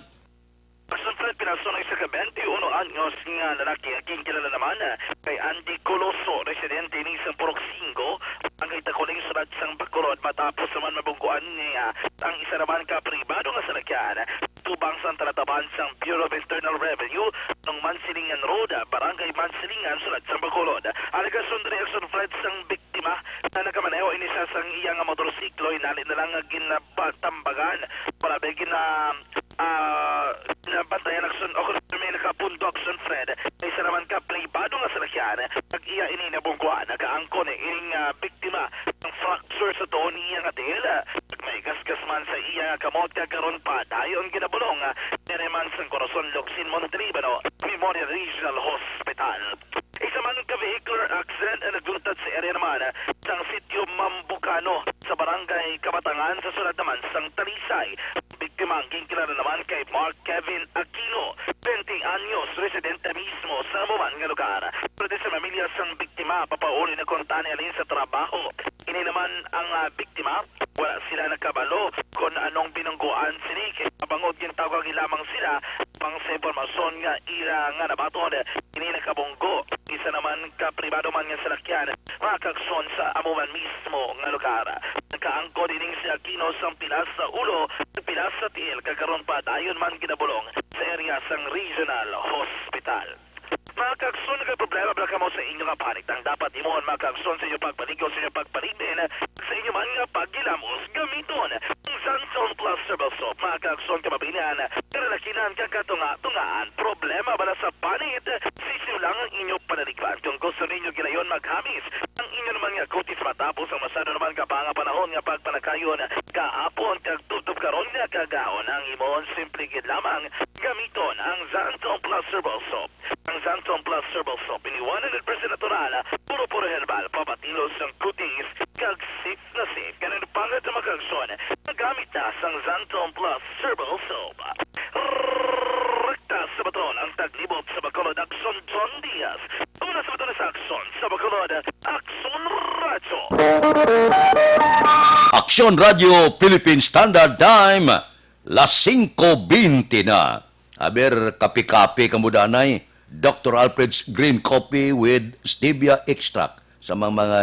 Speaker 7: Siyempre, pinasunay sa 21 anyos nga lalaki aking kilala naman kay Andy Coloso, residente ni San Purok 5, ang itakuling sulat sang Bacolod matapos naman mabungkuan niya ang isa naman ka pribado nga salakyan tubang sang talataban sang Bureau of Internal Revenue ng Mansilingan Road, Barangay Mansilingan, sulat sang Bacolod. Alegasyon reaksyon Fred sang biktima na nagamaneho inisa sang iyang motorsiklo inali na lang ginabatambagan para begin na bantayan akson o kung may nakapundok son Fred may isa naman ka pribado nga salakyan pag iya ini nabungkuan nakaangko ni ining biktima ng fracture sa tuon niya nga tail may gasgas man sa iya kamot kagaron pa dayon ginabulong nireman sang Corazon Locsin Montalibano Memorial Regional Hospital. Isa man ka vehicular accident na nagluntad sa area naman sang sitio Mambucano sa barangay Kabatangan sa sulad naman sang Talisay. Biktima ang kilala naman kay Mark Kevin Aquino, 20 anyos, residente mismo sa Amuman nga lugar. Pero sa mamilya sang biktima, papauli na kontani alin sa trabaho. Ini naman ang biktima, wala sila nakabalo kung anong binungguan sini. Kaya mabangod yung tawag lamang sila pang sa impormasyon nga ira nga nabaton. Ini nakabunggo. Isa naman ka pribado man nga salakyan, makakson sa Amuman mismo nga lugar. Nakaangko dining si Aquino sang pilas sa ulo, pilas sa tiil, kagaron pa dayon man ginabulong sa area sang Regional Hospital. Makakson na problema bala ka mo sa inyo nga panik ang dapat imoon makakson sa inyo pagpaligyo sa inyo pagpalibin sa inyo man nga paggilamos gamiton ang Sanson Plus Herbal Soap. Makakson ka mabinyan karalakinan ka katunga-tungaan problema bala sa panit sisiw lang ang inyo panaligpan kung gusto ninyo ginayon maghamis ang inyo naman nga kutis matapos ang masado naman ka pa nga panahon nga pagpanakayon kaapon kag tutup karon nga kagaon ang imoon simple gid lamang gamiton ang Sanson Plus Herbal Soap. Ang Santon Plus Herbal Soap ini 100% natural, puro herbal, papatilos ng kutis, kag safe na safe. Ganun pangat na makagson, nagamit na sang Santon Plus Herbal Soap. Rekta sa Baton, ang taglibot sa Bacolod, Akson John Diaz. Una sa Baton sa Akson, sa Bacolod, Akson Radio.
Speaker 3: Aksyon Radio Philippine Standard Time, las 5:20 na. Aber kapi-kapi kamudanay, Dr. Alfred's Green Coffee with Stevia Extract sa mga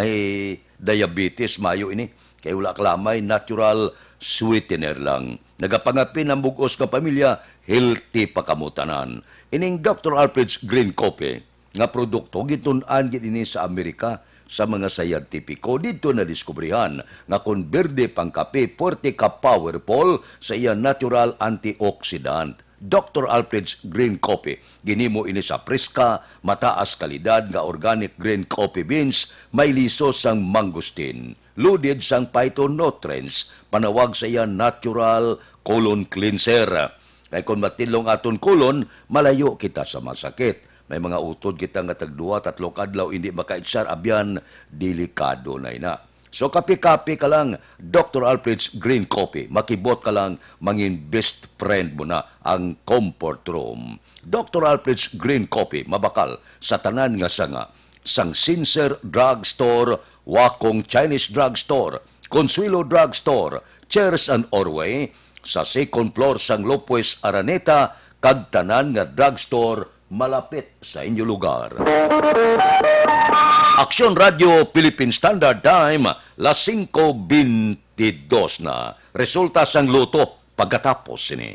Speaker 3: diabetes mayo ini. Kaya wala klamay, natural sweetener lang. Nagapangapin ang bugos ka pamilya, healthy pakamutanan. Ining Dr. Alfred's Green Coffee nga produkto gitunan gid ini sa Amerika sa mga scientifico dito na diskubrihan nga kung berde pang kape, forte ka powerful sa iya natural antioxidant. Dr. Alfred's Green Coffee. Ginimo ini sa preska, mataas kalidad nga organic green coffee beans, may liso sang mangustin. Loaded sang phytonutrients, panawag sa iya natural colon cleanser. Kay kung matilong aton colon, malayo kita sa masakit. May mga utod kita nga tagduwa, 3 adlaw, hindi makaitsar abyan, delikado na ina. So kapi-kapi ka lang, Dr. Alfred's Green Coffee. Makibot ka lang, mangin best friend mo na ang comfort room. Dr. Alfred's Green Coffee, mabakal sa tanan nga sanga. Sang Sincer Drug Store, Wakong Chinese Drug Store, Consuelo Drug Store, Cheers and Orway, sa second floor sang Lopez Araneta, kag tanan nga drugstore malapit sa inyo lugar. Aksyon Radio Philippine Standard Time, las 5:22 na. Resulta sang luto pagkatapos ini.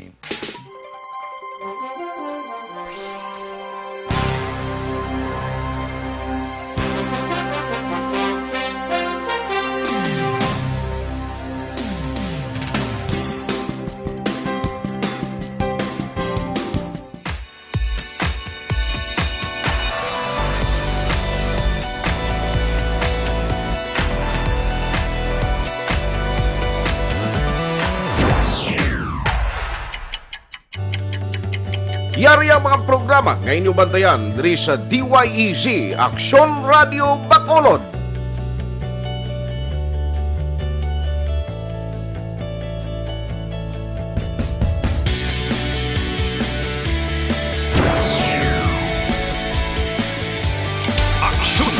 Speaker 9: Yari ang mga programa ngayon yung bantayan diri sa DYEZ Aksyon Radio Bacolod.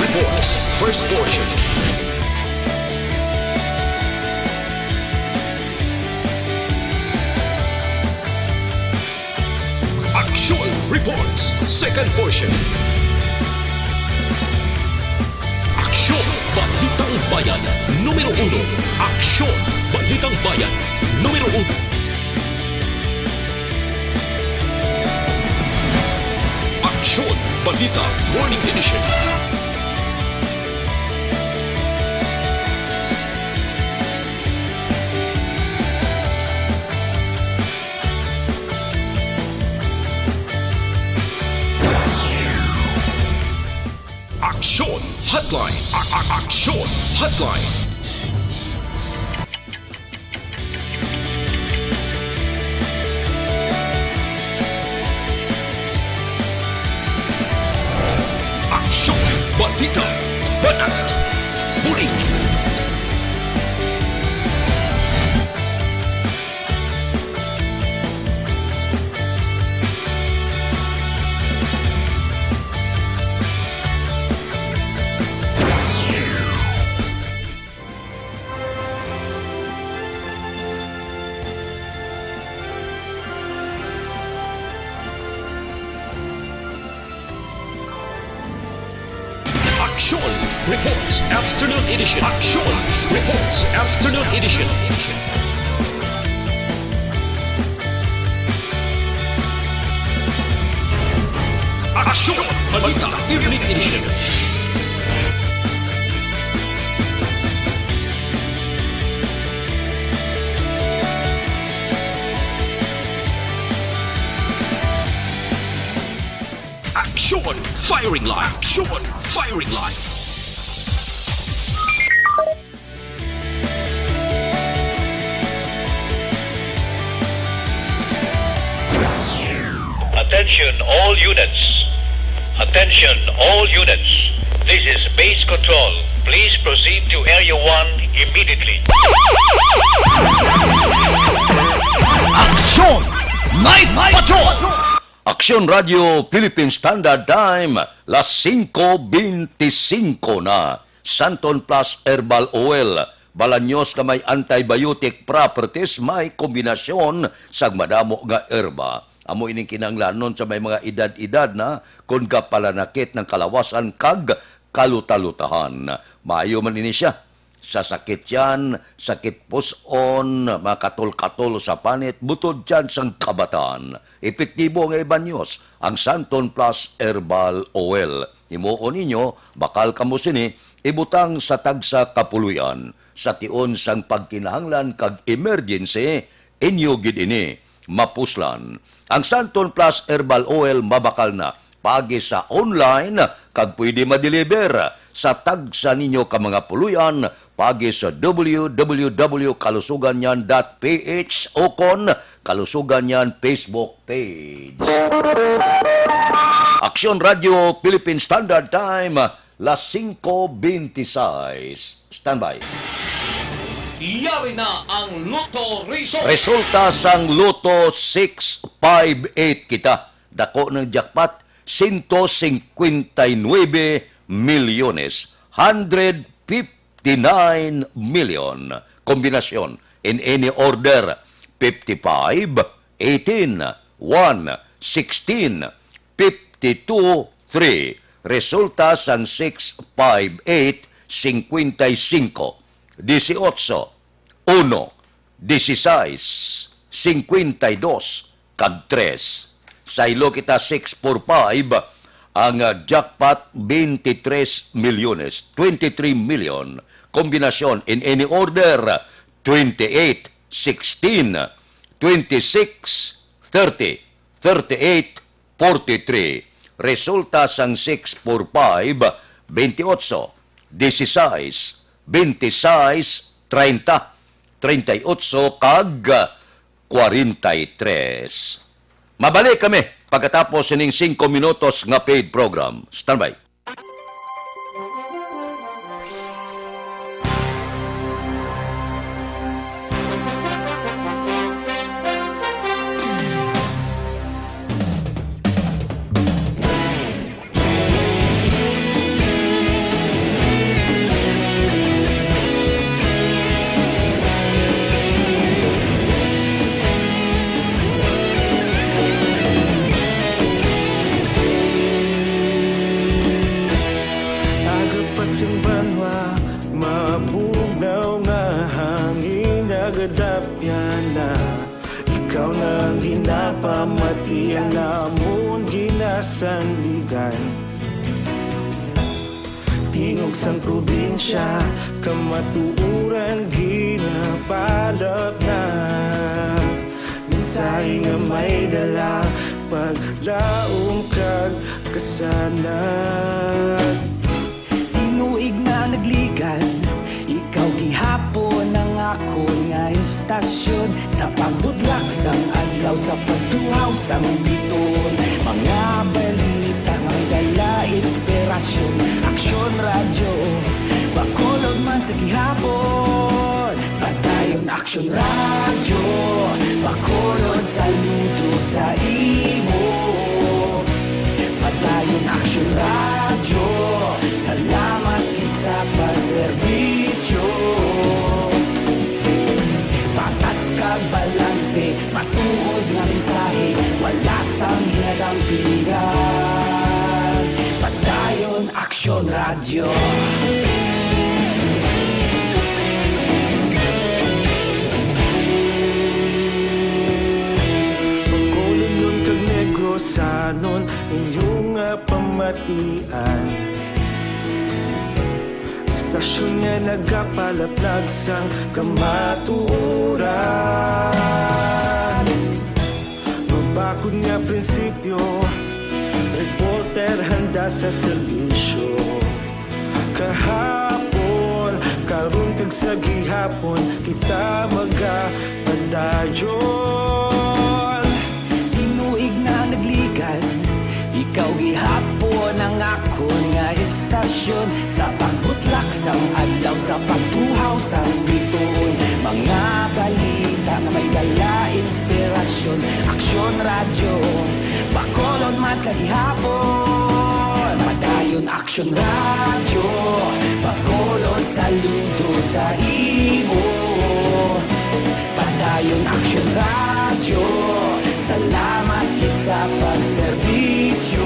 Speaker 4: Reports, first portion. Action Reports, second portion. Aksyon Balitang Bayan, numero 1. Aksyon Balitang Bayan, numero 1. Aksyon Balita Morning Edition. Aksyon Hotline. Aksyon Hotline. Aksyon Balita Banat Huling. Action Reports Afternoon Edition. Action Reports Afternoon Edition. Action Balita Evening Edition. Action Firing Line. Action Firing Line.
Speaker 12: Attention all units. Attention all units. This is base control. Please proceed to Area 1 immediately.
Speaker 3: Aksyon Night Patrol! Aksyon Radio Philippine Standard Time, las 5:25 na. Santon Plus Herbal Oil, balanyos na may antibiotic properties, may kombinasyon sa madamo nga herba. Amo ining kinanglanon sa may mga edad-edad na kung kapalanakit ng kalawasan kag kalutalutahan. Maayo man ini siya. Sa sakit yan, sakit puson, makatol-katol sa panit, butod dyan sang kabataan. Epektibo nga ibanyos ang Santon Plus Herbal Oil. Himuon ninyo, bakal kamo sini, ibutang sa tagsa kapuluyan. Sa tion sang pagkinahanglan kag emergency, inyo gid ini, mapuslan. Ang Santon Plus Herbal Oil mabakal na pagi sa online kag pwede ma-deliver sa tagsa ninyo ka mga puluyan pagi sa www.kalusuganyan.ph o kon Kalusuganyan Facebook page. Aksyon Radio Philippine Standard Time, las 5:26. Standby.
Speaker 13: Yari na ang Lotto Result.
Speaker 3: Resulta sang Lotto 658 kita. Dako ng jackpot 159 milyones. 159 million. Kombinasyon in any order 55, 18, 1, 16, 52, 3. Resulta sang 658 55. 18, 1, 16, 52, kag 3. Sa ilo kita 645, ang jackpot 23 milyones, 23 million. Kombinasyon in any order, 28, 16, 26, 30, 38, 43. Resulta sang 645, 28, 16, 26, 30, 38, kag 43. Mabalik kami pagkatapos sining 5 minutos nga paid program. Standby.
Speaker 6: Diyan namon ginasanligan, tingog sang probinsya, kamatuuran ginapalap na. Minsay nga may dala, paglaom kag kasanag.
Speaker 5: Tinuig na nagligan, ikaw gihapon ang ako nga istasyon. Sa pagbudlak sang adlaw, sa pagtuhaw sang biton, mga balita nga may dala inspirasyon. Aksyon radyo, bakolog man sa gihapon. Padayon aksyon radyo, bakolog saludo sa imo. Padayon aksyon radyo, salamat kisa pagserbisyo. Patas kag balanse, matuod nga mensahe, wala sang ginadampingan. Padayon aksyon radyo.
Speaker 6: Bacolod nun kag Negrosanon, inyong pamatian. Istasyon nga nagapalaplag sang kamatuoran. Mabakod nga prinsipyo, reporter handa sa serbisyo. Kahapon, karon kag sa gihapon, kita magapadayon.
Speaker 5: Tinuig na nagligan, ikaw gihapon ang ako nga istasyon. Sa pagbutlak sang adlaw, sa pagtuhaw sang biton, mga balita na may dala inspirasyon. Aksyon radyo, bakolod man sa gihapon. Padayon aksyon radyo, bakolod saludo sa imo. Padayon aksyon radyo, salamat kit sa pagserbisyo.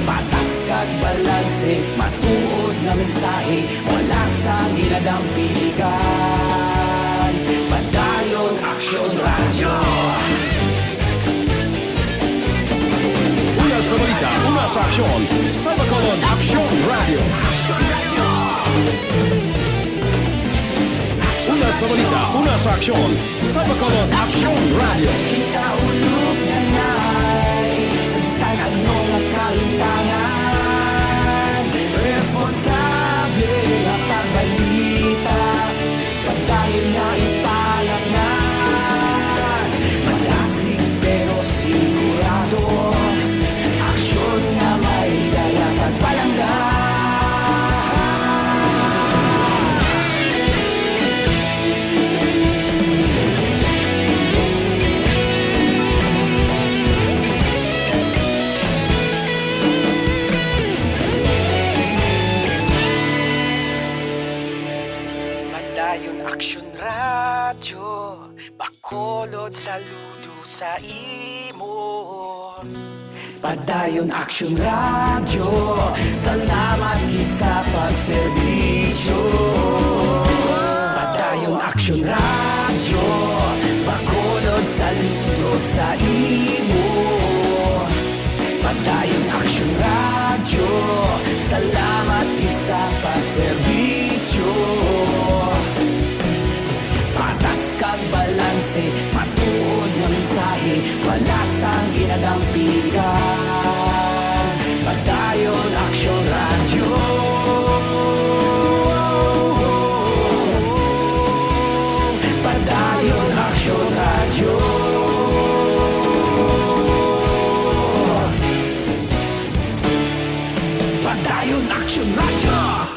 Speaker 5: Patas kag balanse, matuod nga mensahe, wala sang ginadampingan. Padayon aksyon radyo.
Speaker 9: Una sa balita, una sa aksyon, sa Bacolod Aksyon Radio. Una sa balita, una sa aksyon, sa Bacolod Aksyon Radio.
Speaker 5: Kita ulog na ngay, sa ano nga kalintangan. Responsable nga pagbalita, pagdayon na ipalaknan. Malasig pero sigurado, aksyon nga may dala pagpalanggan. Padayon aksyon radyo, bakolod saludo sa imo. Padayon aksyon radyo, salamat kit sa pagserbisyo. Padayon aksyon radyo, bakolod saludo sa imo. Padayon aksyon radyo, salamat kit sa pagserbisyo. Patas kag balanse, matuod nga mensahe, wala sang ginadampingan. Padayon aksyon radyo. Padayon aksyon radyo. Padayon aksyon radyo.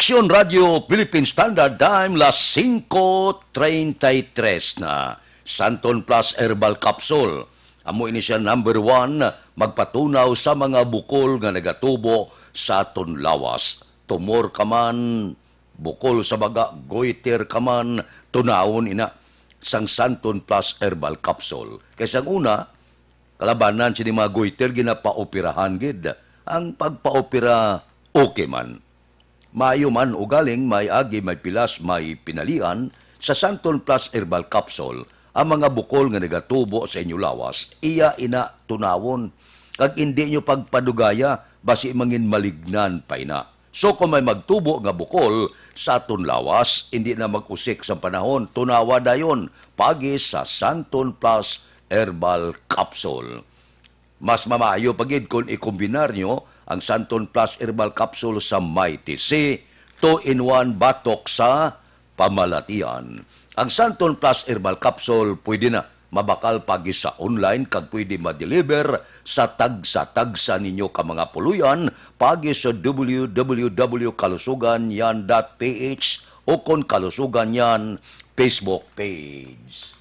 Speaker 3: Aksyon Radio Philippine Standard Time, las 5:33 na. Santon Plus Herbal Capsule. Amo ini siya number 1, magpatunaw sa mga bukol nga nagatubo sa aton lawas. Tumor ka man, bukol sa baga, goiter ka man, tunawon ina sang Santon Plus Herbal Capsule. Kaysa una, kalabanan sini mga goiter ginapaoperahan gid. Ang pagpaopera okay man. Maayo man o galing, may agi, may pilas, may pinalian, sa Santon Plus Herbal Capsule, ang mga bukol nga nagatubo sa inyo lawas, iya ina tunawon. Kag hindi nyo pagpadugaya, basi mangin malignan pa ina. So kung may magtubo nga bukol sa aton lawas, hindi na mag-usik sa panahon, tunawa dayon, pagi sa Santon Plus Herbal Capsule. Mas mamayo pagid kung ikombinar nyo ang Santon Plus Herbal Capsule sa Mighty C, 2-in-1 batok sa pamalatian. Ang Santon Plus Herbal Capsule pwede na mabakal pagi sa online kag pwede ma-deliver sa tagsa-tagsa ninyo ka mga puluyan pagi sa www.kalusuganyan.ph o kon Kalusugan Yan Facebook page.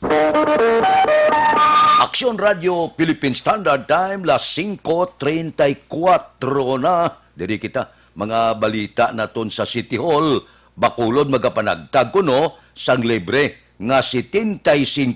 Speaker 3: Aksyon Radio Philippine Standard Time, las 5:34 na. Diri kita, mga balita naton sa City Hall. Bakulod magapanagtag kuno sang libre nga 75,000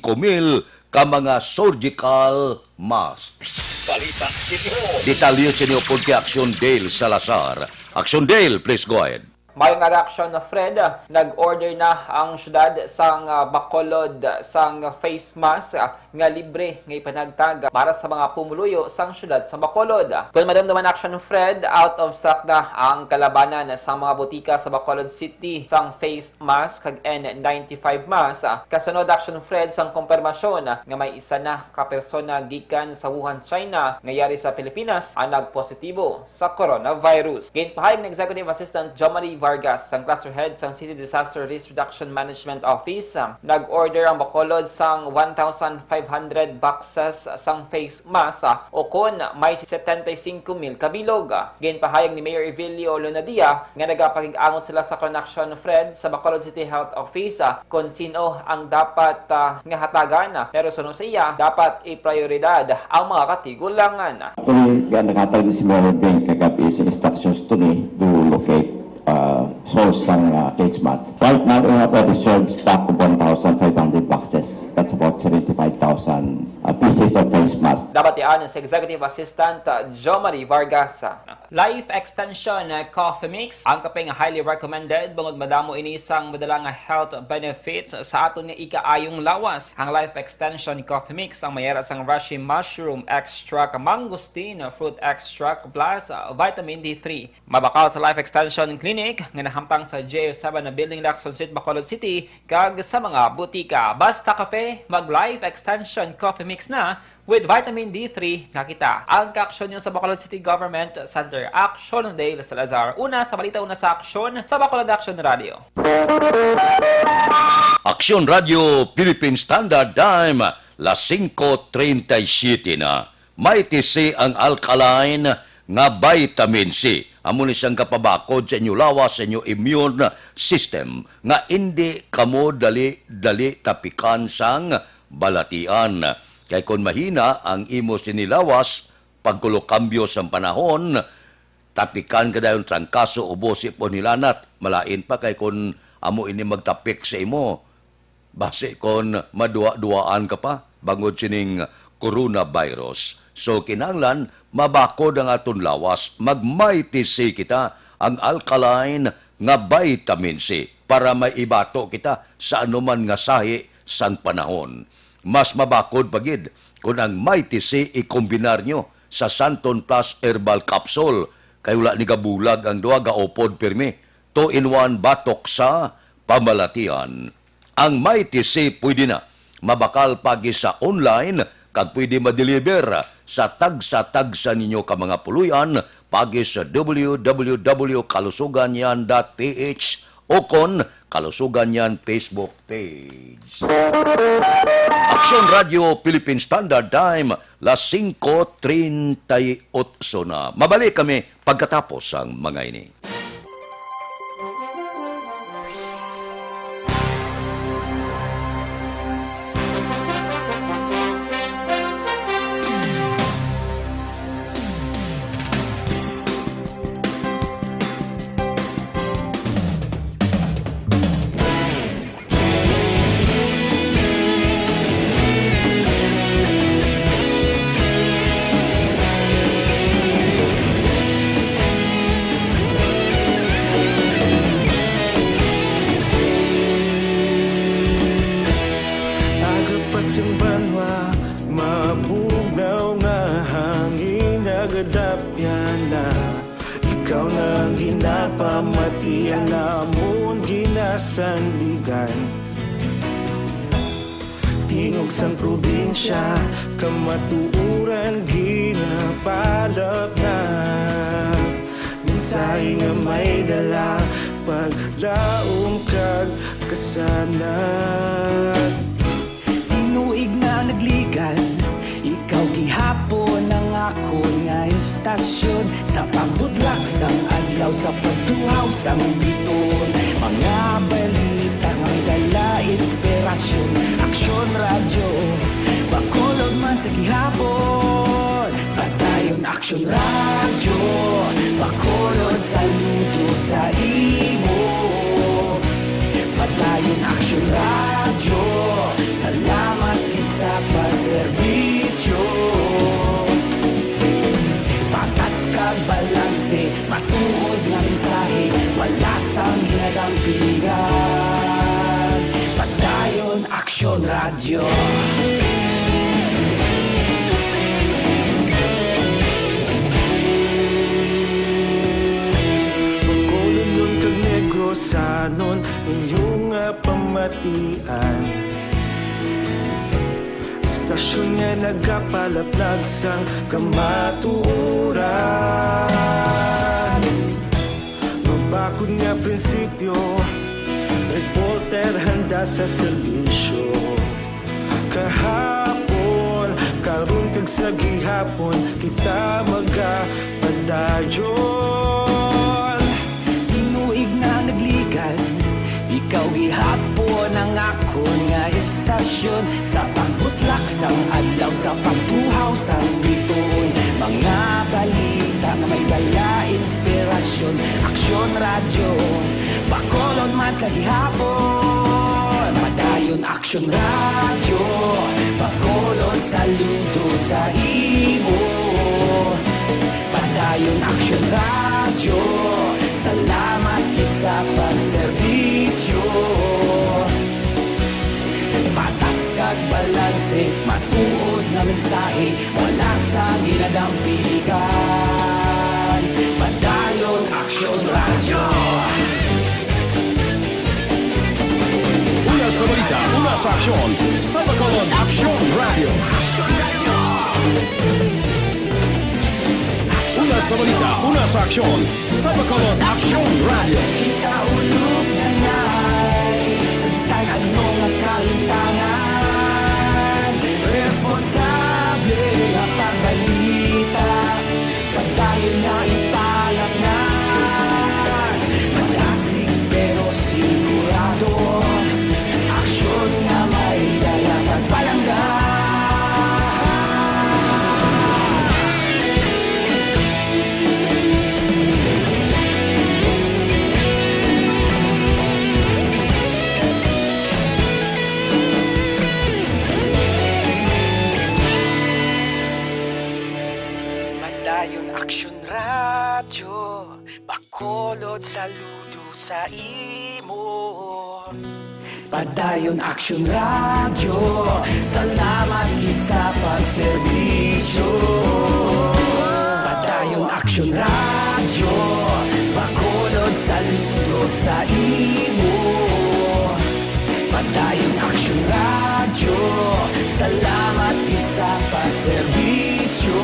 Speaker 3: ka mga surgical masks.
Speaker 13: Balita City Hall.
Speaker 3: Detalye sinyo po kay Aksyon Dale Salazar. Aksyon Dale, please go ahead.
Speaker 14: Mayong reaction na Fred, nag-order na ang syudad sang Bacolod sang face mask nga libre nga ipanagtag para sa mga pumuluyo sang syudad sa Bacolod. Kung madamdaman action ng Fred, out of stock na ang kalabanan sa mga butika sa Bacolod City sang face mask kag N95 mask. Kasunod action ng Fred sang kumpirmasyon nga may isa na ka persona gikan sa Wuhan, China nga yari sa Pilipinas ang nagpositibo sa coronavirus. Ginpahayag ng Executive Assistant Jomari Vargas, ang cluster head sang City Disaster Risk Reduction Management Office, nag-order ang Bacolod sang 1,500 boxes sang face mask o kon may 75,000 kabilog. Ginpahayag ni Mayor Evelio Lunadia nga nagapakig-angon sila sa connection Fred sa Bacolod City Health Office kung sino ang dapat nga hatagan, pero sunod sa iya dapat i-prioridad ang mga katigulangan.
Speaker 15: Actually, nakatag si Mayor Ben kagabi sa instructions to me to locate source ng face mask. Right now, we have a reserve stock of 1,500 boxes. That's about 75,000 pieces of face mask.
Speaker 14: Dapat iyan sa Executive Assistant Jomari Vargas. Life Extension Coffee Mix, ang kapeng highly recommended bungod madamo inisang madalang health benefits sa aton nga ikaayong lawas. Ang Life Extension Coffee Mix ang mayara sang Reishi Mushroom Extract, Mangosteen Fruit Extract plus Vitamin D3. Mabakal sa Life Extension Clinic nga nahampang sa J7 na Building Lacson Street, Bacolod City kag sa mga butika. Basta kape, mag Life Extension Coffee Mix na with Vitamin D3 nga kita. Ang kaaksyon nyo sa Bacolod City Government Center. Aksyon ng Dale Salazar. Una sa balita, una sa aksyon sa Bacolod Action Radio.
Speaker 3: Aksyon Radio Philippine Standard Time, las 5:37 na. May tisi ang alkaline nga vitamin C. Amo ni siyang kapabakod sa inyo lawas, sa inyo immune system nga hindi kamo dali tapikan sang balatian. Kay kung mahina ang imo sinilawas, pagkulokambyo sa panahon, tapikan ka dayon trangkaso, ubosi po nilanat, malain pa kay kung amo ini magtapik sa imo. Base kung madua-duaan ka pa, bangod sining coronavirus. So kinanglan, mabakod ang aton lawas, mag-Mighty C kita, ang alkaline nga vitamin C, para may ibato kita sa anuman nga sahi sang panahon. Mas mabakod pagid kung ang Mighty C ikombinar nyo sa Santon Plus Herbal Capsule, kay wala ni gabulag ang duwa gaopod pirmi, 2-in-1 batok sa pamalatian. Ang Mighty C pwede na mabakal pagi sa online, kag pwede ma-deliver sa tagsa-tagsa ninyo ka mga puluyan pagi sa www.kalusuganyan.ph o kon Kalusugan Yan Facebook page. Aksyon Radio Philippine Standard Time, las 5:38 na. Mabalik kami pagkatapos ang mga ini.
Speaker 6: ikaw nang ginapamatian namon ginasandigan. Tingog sang probinsya, kamatuuran ginapalap na. Minsay nga may dala, paglaom kag kasanat.
Speaker 5: Tinuig na nagligan, ikaw gihapon ang ako nga istasyon. Sa pagbudlak sang adlaw, sa pagtuhaw sang biton. Mga balita nga dala inspirasyon. Aksyon radyo, bakolod man sa gihapon. Padayon aksyon radyo, bakolod saludo sa imo. Padayon aksyon radyo, salamat kisa pagserbisyo. Patas kag balanse, matuod nga mensahe, wala sang ginadampingan. Padayon aksyon radyo.
Speaker 6: Bacolod kag Negrosanon, inyong nga pamatian. Istasyon nga nagapalaplag sang kamatuoran. Mabakod nga prinsipyo, reporter handa sa serbisyo. Kahapon, karon kag sa gihapon, kita magapadayon.
Speaker 5: Tinuig na nagligan, ikaw gihapon ang ako nga istasyon. Sa pagbutlak sang adlaw, sa pagtuhaw sang biton. Mga balita nga may dala inspirasyon. Aksyon radyo, bakolod man sa gihapon. Padayon aksyon radyo, bakolod saludo sa imo. Padayon aksyon radyo, salamat kit sa pagserbisyo. Patas kag balanse, matuod na mensahe, wala sa ginadampilikan. Padayon aksyon radyo.
Speaker 9: Una sa balita, una sa aksyon, sa Bacolod Aksyon Radio. Una sa balita, una sa aksyon, sa Bacolod Aksyon Radio.
Speaker 5: Ikaulog na na'y sabisan anong nagkalintangan. Responsable ang pagbalita, pagdayon na italak na. Malasig pero sigurado, aksyon na may dala pagpalanggan. Padayon aksyon radyo, bakolod saludo sa imo. Padayon aksyon radyo, salamat kit sa pagserbisyo. Padayon aksyon radyo, bakolod saludo sa imo. Padayon aksyon radyo, salamat kit sa pagserbisyo.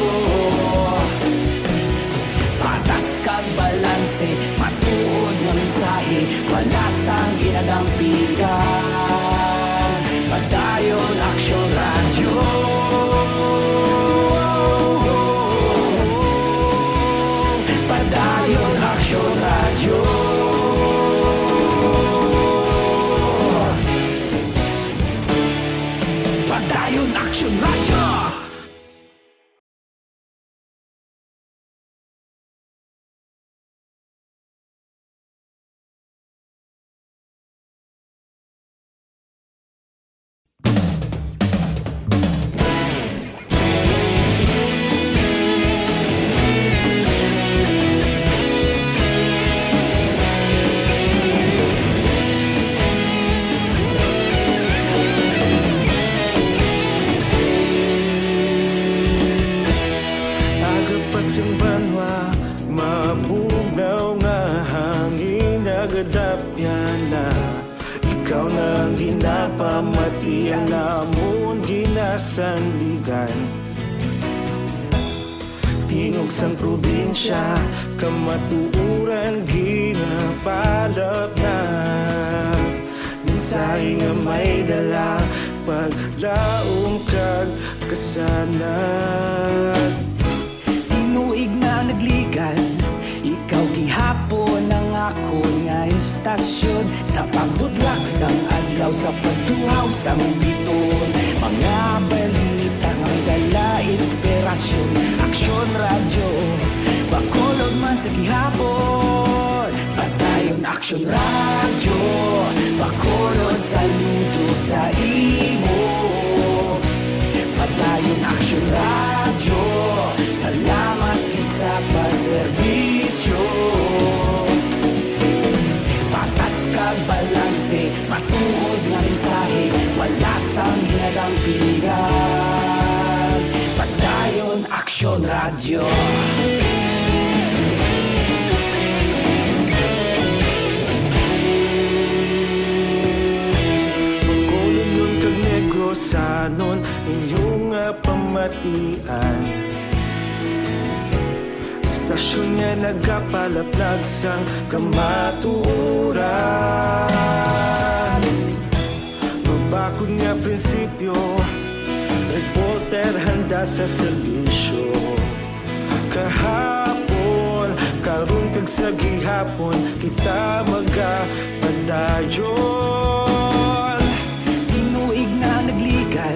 Speaker 5: Patas kag balanse, matuod nga mensahe, wala sang ginadampigan. Padayon aksyon radyo. Padayon aksyon radyo. Padayon aksyon radyo.
Speaker 6: pamatian namon ginasanligan. Tingog sang probinsya, kamatuuran ginapalap na. Minsay nga may dala, paglaom kag kasanat.
Speaker 5: Tinuig na nagligan, ikaw gihapon ang ako nga istasyon. Sa pagbudlak sang adlaw, sa pagtuhaw sang biton. Mga balita nga may dala inspirasyon. Aksyon radyo, Bacolod man sa gihapon. Padayon Aksyon radyo, Bacolod saludo sa imo. Padayon Aksyon radyo, salamat sa pagserbisyo. Patas kag balanse, matuod nga mensahe, wala sang ginadang pilihan. Padayon Aksyon radyo.
Speaker 6: Bacolod nun kag Negrosanon, inyong pamatian. Istasyon nga nagapalaplag sang kamatuuran. Mabakod nga prinsipyo, reporter handa sa serbisyo. Kahapon, karon kag sa gihapon, kita magapadayon.
Speaker 5: Tinuig na nagligan,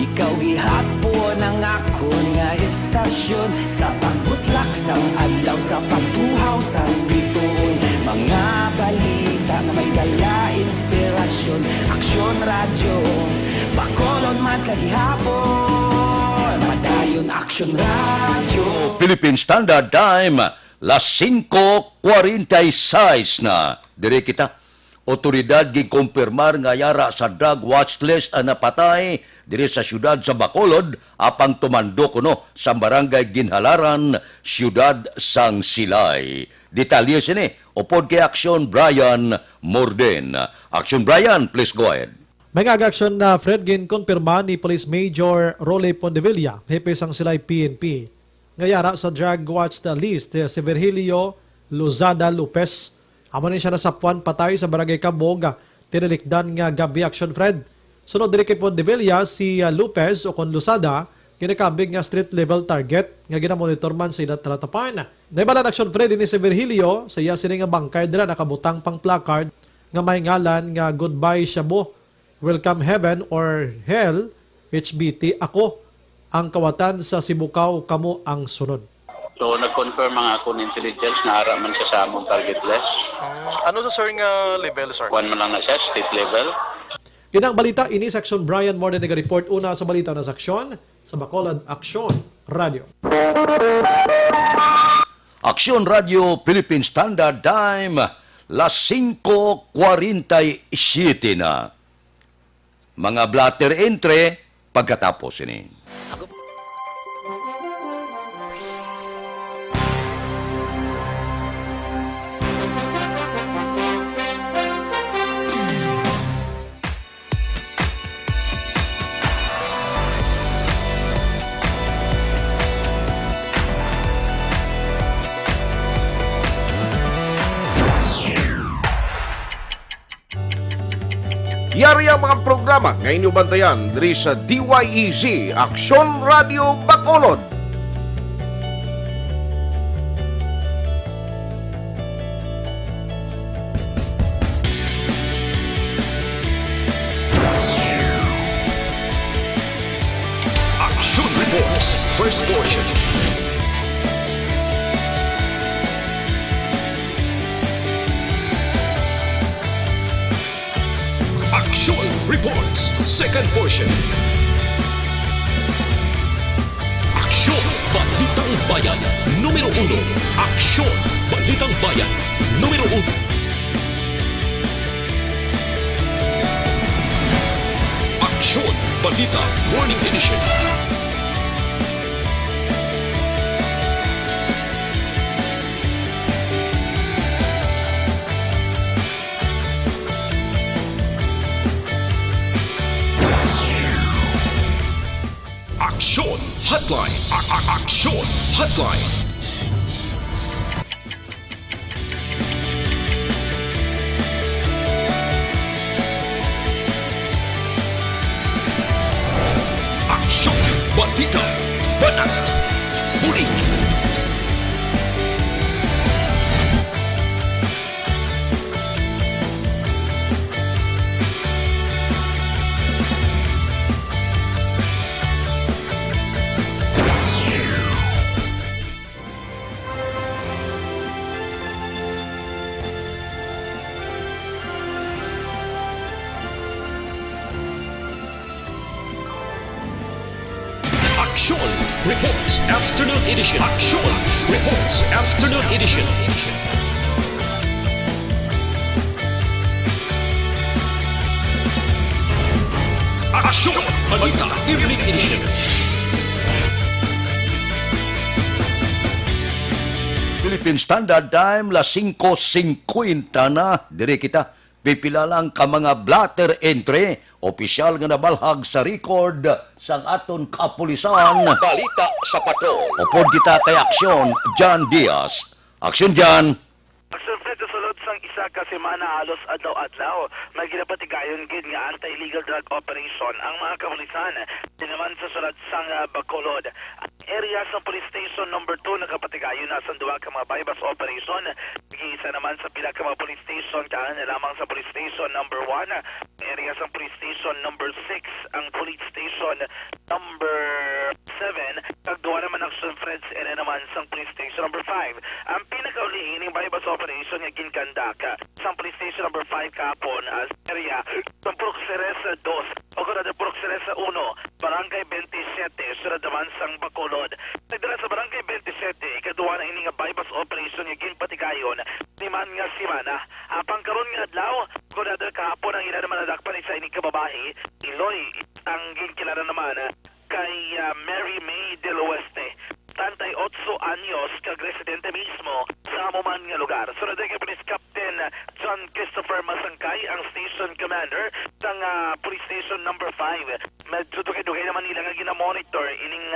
Speaker 5: ikaw gihapon ang ako nga istasyon. Sa pagbutlak sang adlaw, sa pagtuhaw sang biton. Mga balita na may dala inspirasyon. Aksyon radyo, Bacolod man sa gihapon. Padayon Aksyon radyo.
Speaker 3: Philippine Standard Time, las 5:46 na. Dire kita, otoridad gikumpirmar nga yara sa drug watch list ang napatay dire sa syudad sa Bacolod apang tumando kuno sa barangay Ginhalaran, syudad sang Silay. Detalye sini, upod kay Aksyon Brian Morden. Aksyon Brian, please go ahead.
Speaker 16: May ag-aksyon na Fred ginkonpirma ni Police Major Role Pondevilla, hepe sang Silay PNP. Ngayara sa drug watch list si Virgilio Lozada Lopez. Amo ni siya nasapuan patay sa barangay Kabog, tinilikdan nga gabi aksyon Fred. Sunod diri kay Pondevilla si Lopez o kon Lozada, kinakabig nga street level target nga ginamonitor man sa ilang talatapan. Naibalan aksyon Fred ni si Virgilio, sa iya sini nga bangkay dira nakabutang pang placard nga may ngalan nga Goodbye Shabu, Welcome Heaven or Hell, HBT, ako ang kawatan sa Sibukaw, kamo ang sunod.
Speaker 17: So, nag-confirm mga akong intelligence na ara man siya sa among target list.
Speaker 16: Ano sa sir nga level, sir?
Speaker 17: One man lang na siya, state level.
Speaker 16: Inang balita, ini section Brian Morden nag-report una sa balita na seksyon sa Bacolod Aksyon Radio.
Speaker 3: Aksyon Radio Philippine Standard Time, las 5:47 na. Mga blatter entry pagkatapos ini.
Speaker 9: Yari ang mga programa nga inyong bantayan diri sa DYEZ Aksyon Radio Bacolod.
Speaker 4: Action Reports, first portion. Action Reports, second portion. Aksyon Balitang Bayan, numero 1. Aksyon Balitang Bayan, numero 1. Aksyon Balita Morning Edition. Hotline. Aksyon Hotline. Aksyon Balita Banat Huli. Action Reports Afternoon Edition. Action Reports Afternoon Edition. Action Balita Evening Edition.
Speaker 3: Philippine Standard Time, las 5:50 na. Dire kita, pipila lang ka mga blatter entry, opisyal nga nabalhag sa record sang aton kapulisan.
Speaker 4: Balita sa Patrol.
Speaker 3: Upod kita kay Aksyon, John Diaz. Aksyon, John.
Speaker 7: Action Fred, sa sulod sang isa ka semana halos adlaw-adlaw, may ginapatigayon gid nga anti-illegal drug operation ang mga kapulisan. Di naman sa sulod sang Bacolod. Ang area sa police station number 2 nakapatigayon na sa duwa ka mga bypass operation. Isa naman sa pila ka mga police station kaan na lamang sa police station number 1. Area sa police station number 6, ang police station number 7. Kagduwa naman Action Fred sa area naman sa police station number 5. Ang pinakauli ining bypass operation nga ginkandak sa police station number 5 kapon as area sa Proxeresa 2 o kada Proxeresa 1, Barangay 27, sunod naman sang Bacolod. Nagdala sa Barangay 27, ikaduwa na ining bypass operation nga ginpatigayon liman nga simana. Apang karon nga adlaw, kada kahapon ang ila naman nadakpan sa ining kababae, Iloy ang ginkilala naman kay Mary May del Oeste. 38 anyos, kag residente mismo sa amuman nga lugar. Sunod kay Police Captain John Christopher Masangkay, ang station commander ng police station number 5. Medyo dugay-dugay naman nila nga ginamonitor ining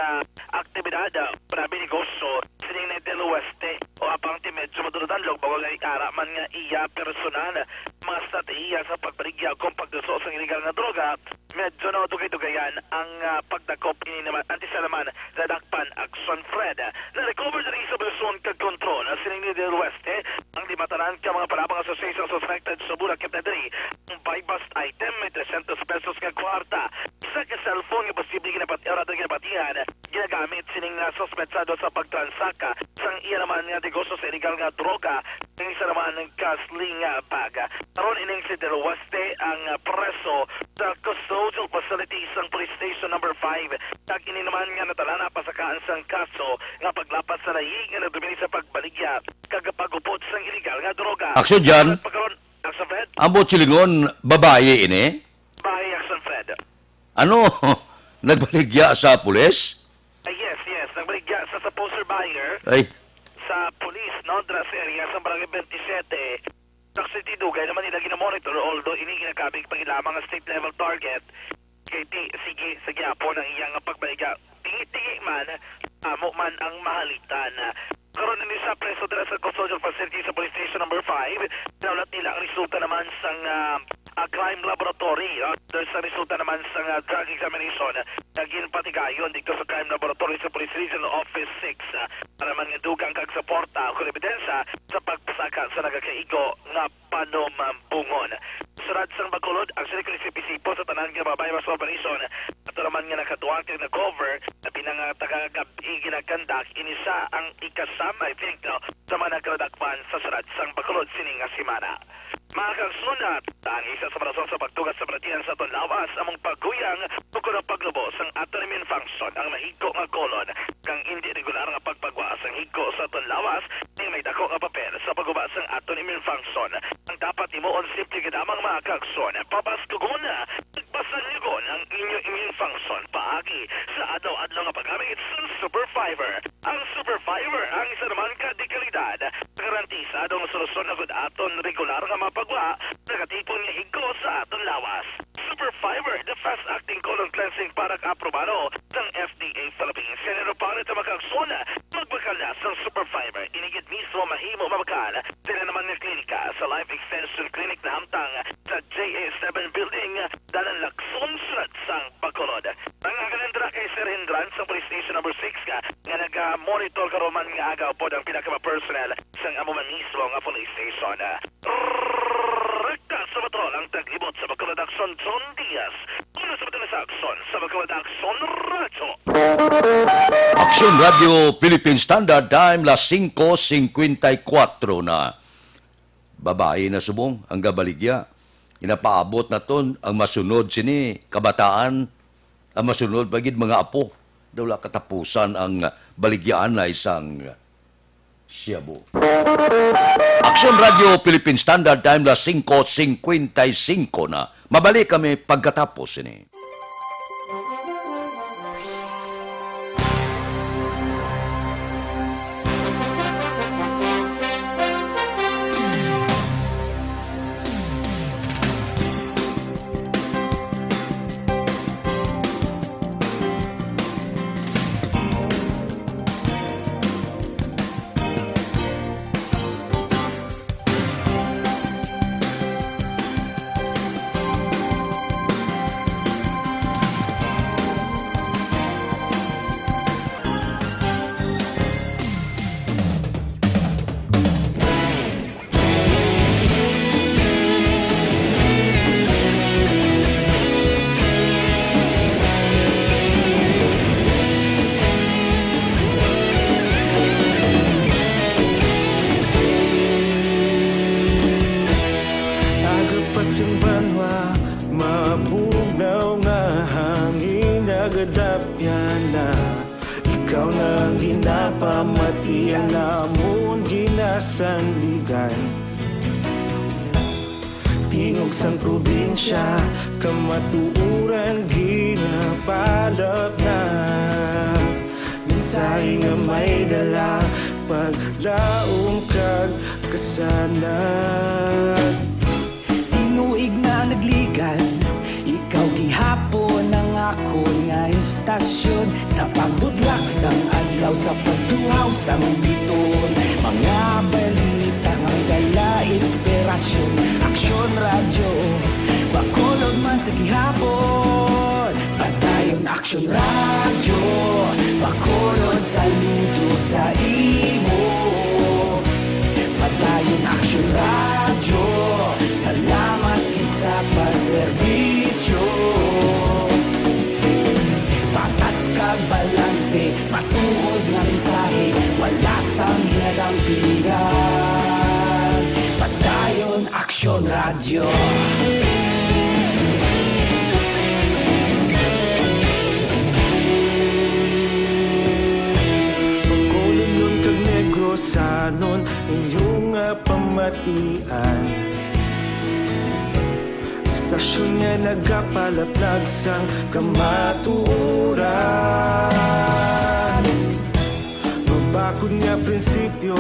Speaker 7: aktibidad, prabi negosyo, sining na Del Oeste. O apang ti medyo maduludanlog, bago nga ikara man nga iya personal, mga strategiya sa pagbaligya kung pagduso sa illegal na droga, medyo na dugay-dugayan ang pagdakop ini naman, antisalaman, nadakpan Action Fred. Na-recover na rin sa Luzon kag-control sining ni Del Oeste ang limatanan ka mga palabang association suspected sa Burak Keptadri. Ang bypass item may 300 pesos nga kwarta. Isa ka cellphone nga posibleng ginapatihan ginagamit sining suspetsado sa pagtransaka sang iya naman nga negosyo sa illegal nga droga. Ang isa naman ng kasling bag. Karon ining si Del Oeste ang preso sa custodial facility sang police station number 5. Kag ini naman nga natalana pasakaan sang kaso nga paglapas sa layig nga nagdumili sa pagbaligya kag pagupod sang illegal nga droga.
Speaker 3: Aksyon, John.
Speaker 7: Action Fred?
Speaker 3: Ambot silingon, babae ini?
Speaker 7: Bahay Action Fred.
Speaker 3: Ano, nagbaligya sa pulis?
Speaker 7: Yes. Nagbaligya sa supposer buyer
Speaker 3: Ay,
Speaker 7: sa police Nondras area sa Barangay 27. Nagsiti dugay naman nila ginamonitor, although ini ginakabig pangilamang ang state level target. Kaya sige po ng iyang pagbaligya. Tingi-tingi man, amo man ang mahalitan. Karon ni sa preso dira sa custodial facility sa police station number 5. Naulat nila ang resulta naman sang crime laboratory. There's a resulta naman sang drug examination. Naging patigayon dito sa crime laboratory sa Police Regional Office 6. Para man nga dugang kag suporta o ebidensya sa pagpasaka sa nagakaigo nga panumambungon. Sunod sang Bacolod, ang Secretary CPC po sa tanan nga bypass operation. Ato naman nga nakatuwang na cover na pinangataga-gabi ginagandak. Inisa ang ikasam, I think, sa mga nagradakpan sa sunod sang Bacolod sining nga simana. Mga kagsunat, ang isa sa rason sa pagtugas sa peratihan sa aton lawas among pagguyang o kung paglubos ang aton immune function ang mahigko nga kolon kang hindi regular nga pagpagwa sang higko sa aton lawas ning may dako nga papel sa pagguba sang aton immune function. Ang dapat imuon simple gidamang mga kagsun, papaskugon nagpasaligon ang inyong immune function paagi sa adlaw-adlaw nga paggamit sa Super Fiber. Ang Super Fiber ang isa naman ka di kalidad garantisado nga solusyon na gud aton regular nga mapagwa nagatipon nga higko sa aton lawas. Super Fiber, the fast-acting colon cleansing product aprobado ng FDA Philippines. Yan ta makaksona, magbakal na sa Superfiber. Inigit mismo mahimo mabakal. Dila naman ng klinika sa Life Extension Clinic na hamtang sa JA7 Building, dalan Lakson Sunod sang Bacolod. Ang aganandra kay Sir Hindran sa Police Station number 6 nga nag-monitor karoman nga agaw po ang pinaka-personal sang amo man mismo nga police station. Rekta sa patrol ang taglibot sa Bacolod Akson John Diaz. Una sa patrol sa Akson sa Bacolod Akson Radio.
Speaker 3: Aksyon Radio Philippine Standard Time las 5:54 na. Babae na subong ang gabaligya. Inapaabot na ton ang masunod sini kabataan, ang masunod bagid mga apo. Dawla katapusan ang baligyaan na isang siyabo. Aksyon Radio Philippine Standard Time las 5:55 na. Mabalik kami pagkatapos ini.
Speaker 6: Ikaw na ginapamati ang namon ginasandigan. Tingog sang probinsya kamatuuran ginapalap na. Minsay nga may dala paglaom kag kasanad.
Speaker 5: Tinuig na nagligan, ikaw gihapon ang ako nga istasyon. Sa pagbudlak sang adlaw, sa pagtuhaw sang biton. Mga balita nga may dala inspirasyon. Aksyon radyo, Bacolod man sa gihapon. Padayon Aksyon radyo, Bacolod saludo sa imo. Padayon Aksyon radyo, salamat kisa pagserbisyo. Patas kag balanse, matuod nga mensahe, wala sang ginadampingan. Padayon Aksyon radyo.
Speaker 6: Bacolod nun kag Negrosanon inyong pamatian. Stasyon nga nagapalaplag sang kamaturan. Mabakod nga prinsipyo,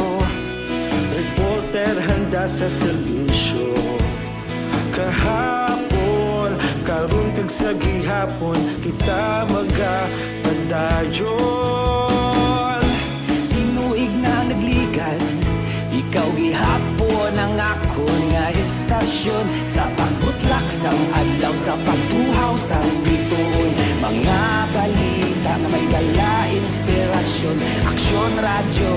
Speaker 6: reporter handa sa serbisyo. Kahapon, karon kag sa gihapon, kita magapadayon.
Speaker 5: Tinuig na nagligan, ikaw gihapon ang ako nga istasyon. Sa pagbutlak sang adlaw, sa pagtuhaw sang biton. Mga balita na may dala inspirasyon. Aksyon radyo,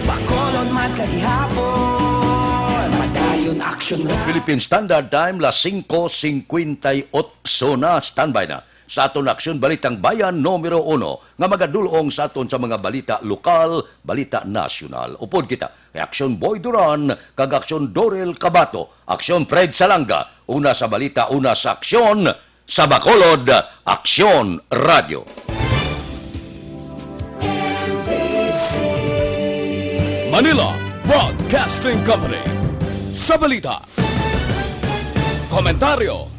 Speaker 5: Bacolod man sa gihapon. Padayon Aksyon radyo.
Speaker 3: Philippine Standard Time, las 5:58 na. Standby na sa aton Aksyon Balitang Bayan numero 1 nga magadulong sa aton sa mga balita lokal, balita nasyonal. Upod kita kay Aksyon Boy Duran, kag Aksyon Dorel Cabato, Aksyon Fred Salanga, una sa balita, una sa aksyon, sa Bacolod, Aksyon Radio.
Speaker 9: Manila Broadcasting Company. Sa balita, komentaryo,